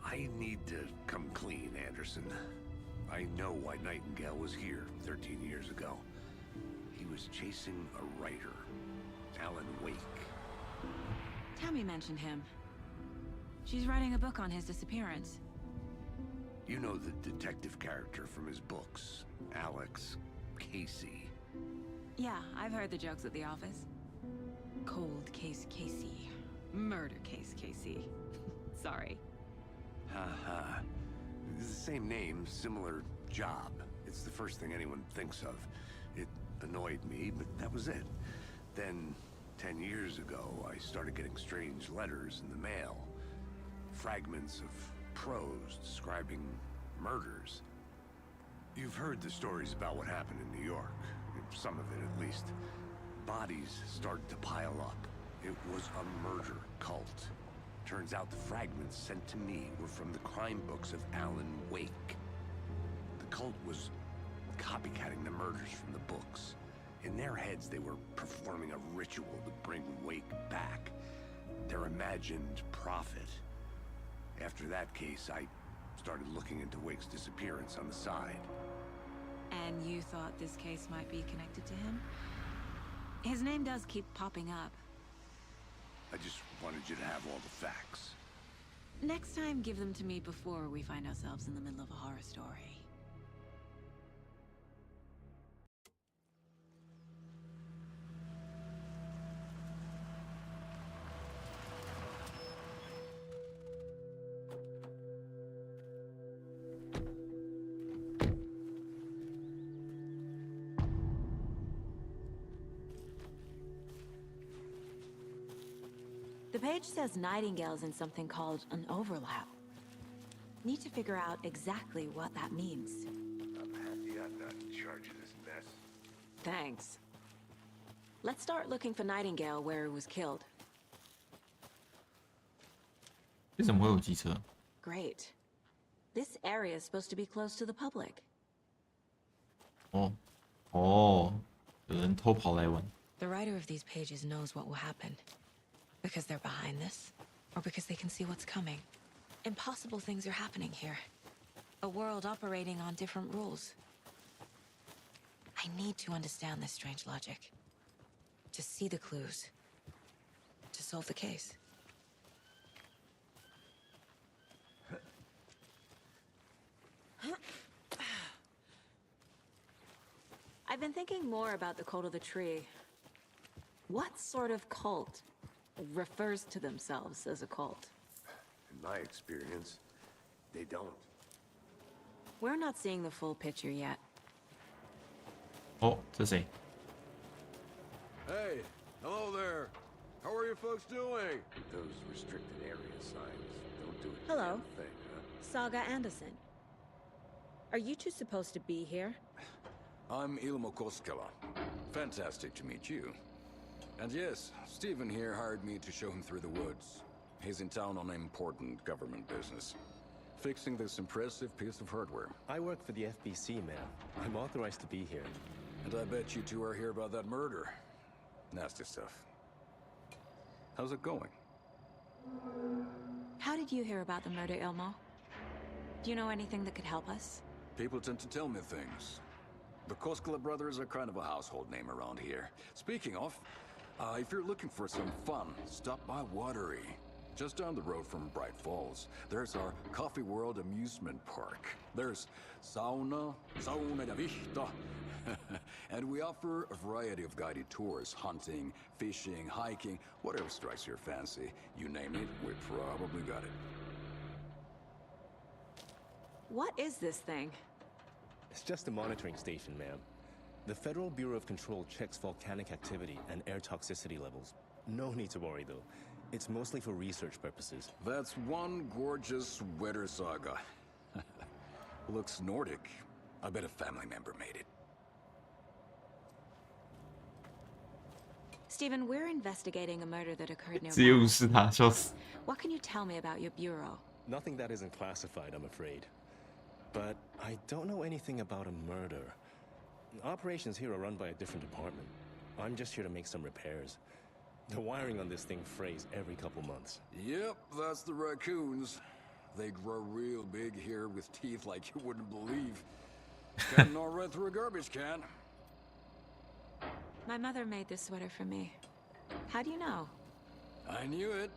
I need to come clean, Anderson. I know why Nightingale was here 13 years ago. He was chasing a writer, Alan Wake. Tammy mentioned him. She's writing a book on his disappearance. You know the detective character from his books, Alex Casey. Yeah, I've heard the jokes at the office. Cold case Casey. Murder case Casey. Sorry. Haha. It's the same name, similar job. It's the first thing anyone thinks of. It annoyed me, but that was it. Then, 10 years ago, I started getting strange letters in the mail. Fragments of prose describing murders. You've heard the stories about what happened in New York. Some of it, at least. Bodies started to pile up. It was a murder cult. Turns out the fragments sent to me were from the crime books of Alan Wake. The cult was copycatting the murders from the books. In their heads, they were performing a ritual to bring Wake back. Their imagined prophet. After that case, I started looking into Wake's disappearance on the side. And you thought this case might be connected to him? His name does keep popping up. I just wanted you to have all the facts. Next time, give them to me before we find ourselves in the middle of a horror story. The page says Nightingale's in something called an overlap. Need to figure out exactly what that means. I'm happy I'm not in charge of this mess. Thanks. Let's start looking for Nightingale where he was killed. 为什么会有机车？ Great. This area is supposed to be close to the public. 有人偷跑来玩。 The writer of these pages knows what will happen. Because they're behind this, or because they can see what's coming. Impossible things are happening here. A world operating on different rules. I need to understand this strange logic. To see the clues. To solve the case. I've been thinking more about the cult of the tree. What sort of cult refers to themselves as a cult? In my experience, they don't. We're not seeing the full picture yet. 这谁？ Hey, hello there. How are you folks doing? Those restricted area signs don't do a Hello. damn thing, huh? Saga Anderson. Are you two supposed to be here? I'm Ilmo Koskela. Fantastic to meet you. And yes, Stephen here hired me to show him through the woods. He's in town on important government business. Fixing this impressive piece of hardware. I work for the FBC, ma'am. I'm authorized to be here. And I bet you two are here about that murder. Nasty stuff. How's it going? How did you hear about the murder, Ilmo? Do you know anything that could help us? People tend to tell me things. The Koskela brothers are kind of a household name around here. Speaking of, if you're looking for some fun, stop by Watery. Just down the road from Bright Falls, there's our Coffee World amusement park. There's sauna da vista. And we offer a variety of guided tours, hunting, fishing, hiking, whatever strikes your fancy. You name it, we probably got it. What is this thing? It's just a monitoring station, ma'am. The Federal Bureau of Control checks volcanic activity and air toxicity levels. No need to worry, though. It's mostly for research purposes. That's one gorgeous weather saga. Looks Nordic. I bet a family member made it. Stephen, we're investigating a murder that occurred 直接无 nearby. 视他，笑死。 What can you tell me about your bureau? Nothing that isn't classified, I'm afraid. But I don't know anything about a murder. Operations here are run by a different department. I'm just here to make some repairs. The wiring on this thing frays every couple months. Yep, that's the raccoons. They grow real big here with teeth like you wouldn't believe. Can gnaw right through a garbage can. My mother made this sweater for me. How do you know? I knew it.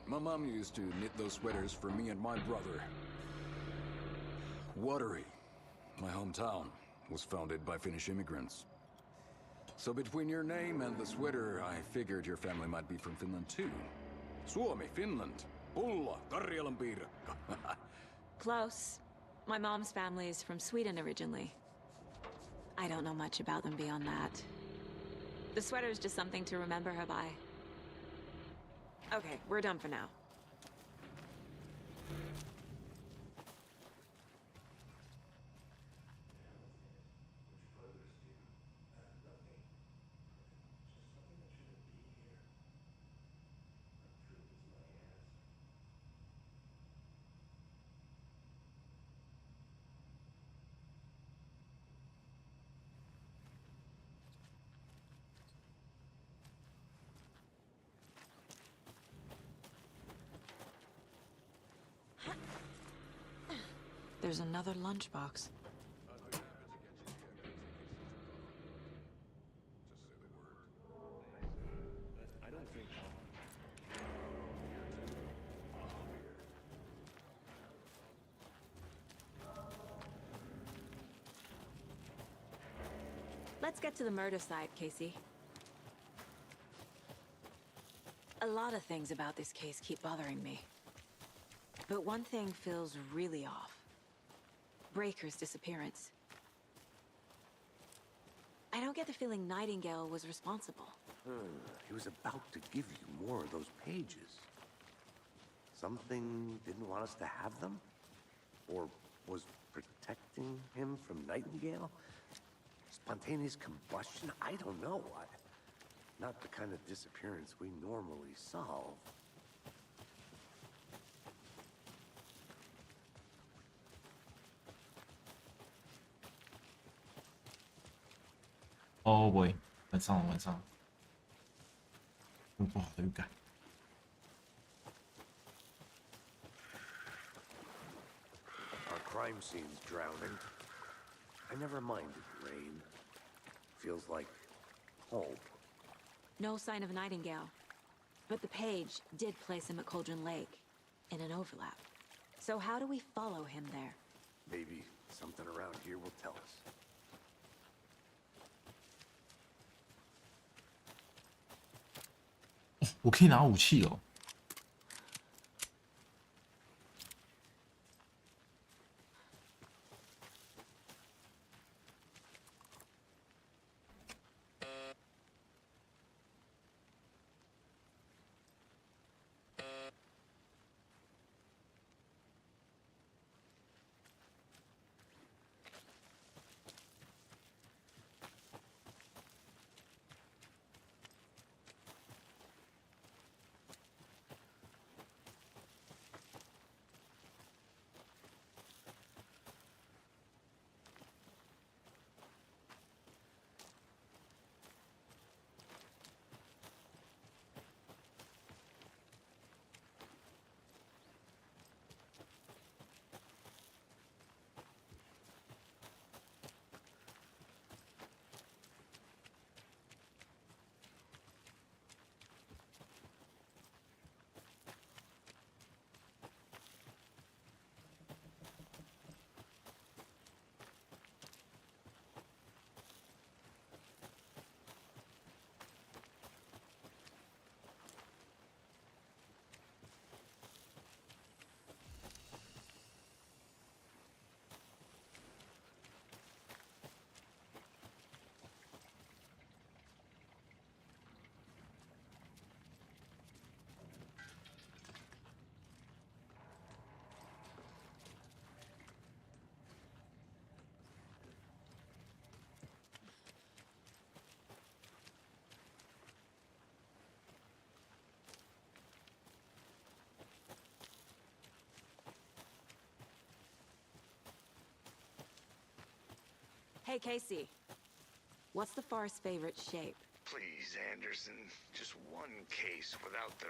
My mom used to knit those sweaters for me and my brother. Watery, my hometown, was founded by Finnish immigrants. So between your name and the sweater, I figured your family might be from Finland too. Suomi, Finland. Pulla, Karjalan piirakka. Close. My mom's family is from Sweden originally. I don't know much about them beyond that. The sweater is just something to remember her by. Okay, we're done for now. There's another lunchbox. Let's get to the murder site, Casey. A lot of things about this case keep bothering me. But one thing feels really off. Breaker's disappearance. I don't get the feeling Nightingale was responsible. He was about to give you more of those pages. Something didn't want us to have them? Or was protecting him from Nightingale? Spontaneous combustion? I don't know. Not the kind of disappearance we normally solve. Oh boy， 晚上了，晚上了，有不好的预感。Our crime scene's drowning. I never minded rain. Feels like home. No sign of Nightingale. But the page did place him at Cauldron Lake, in an overlap. So how do we follow him there? Maybe something around here will tell us. 我可以拿武器哦。Hey, Casey. What's the far's favorite shape? Please, Anderson. Just one case without the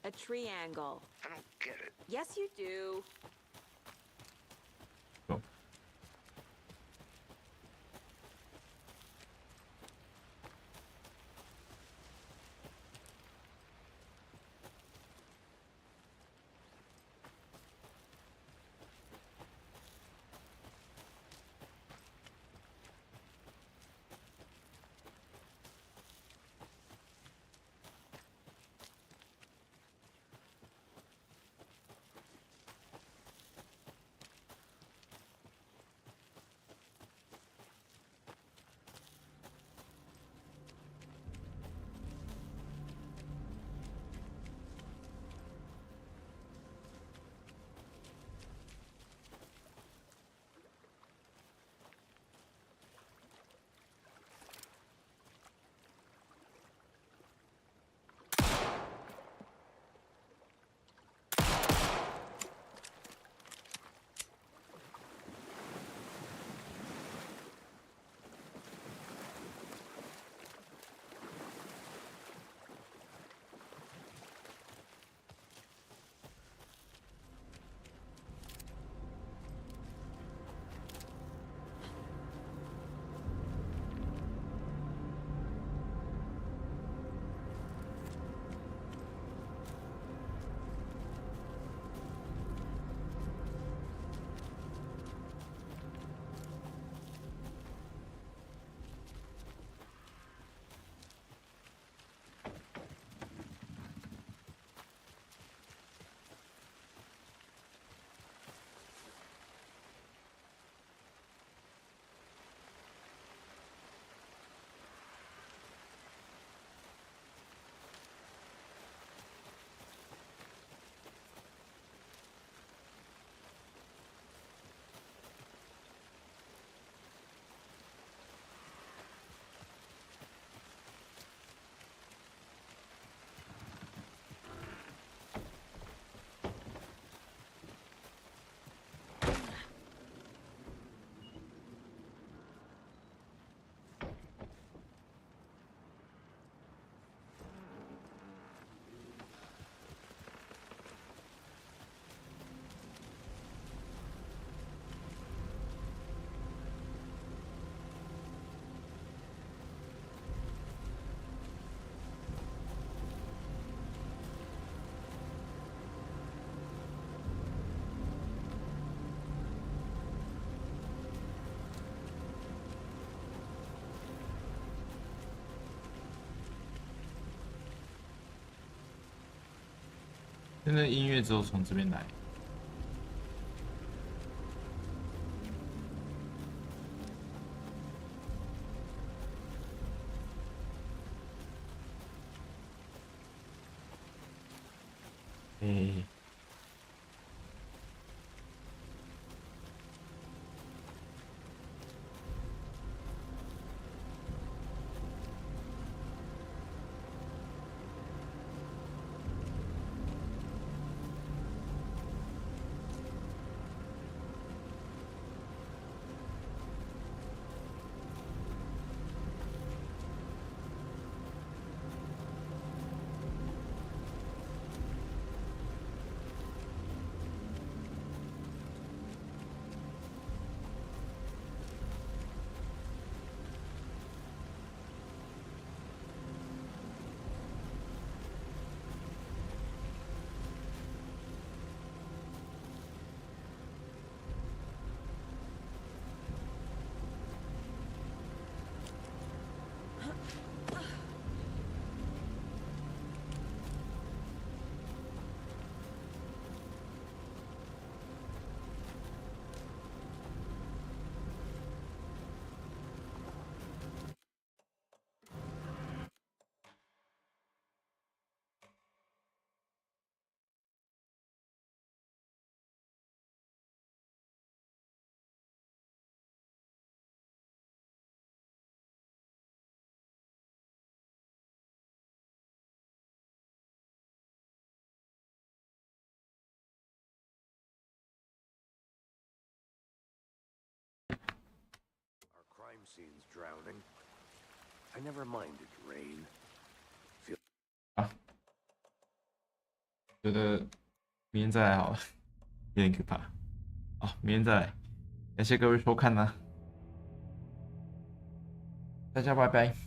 A triangle. I don't get it. Yes, you do. Go.现在音乐只有从这边来。哎。scenes drowning. I never minded rain. 觉得明天再来好了，有点可怕。好，明天再来。感谢各位收看啦，大家拜拜。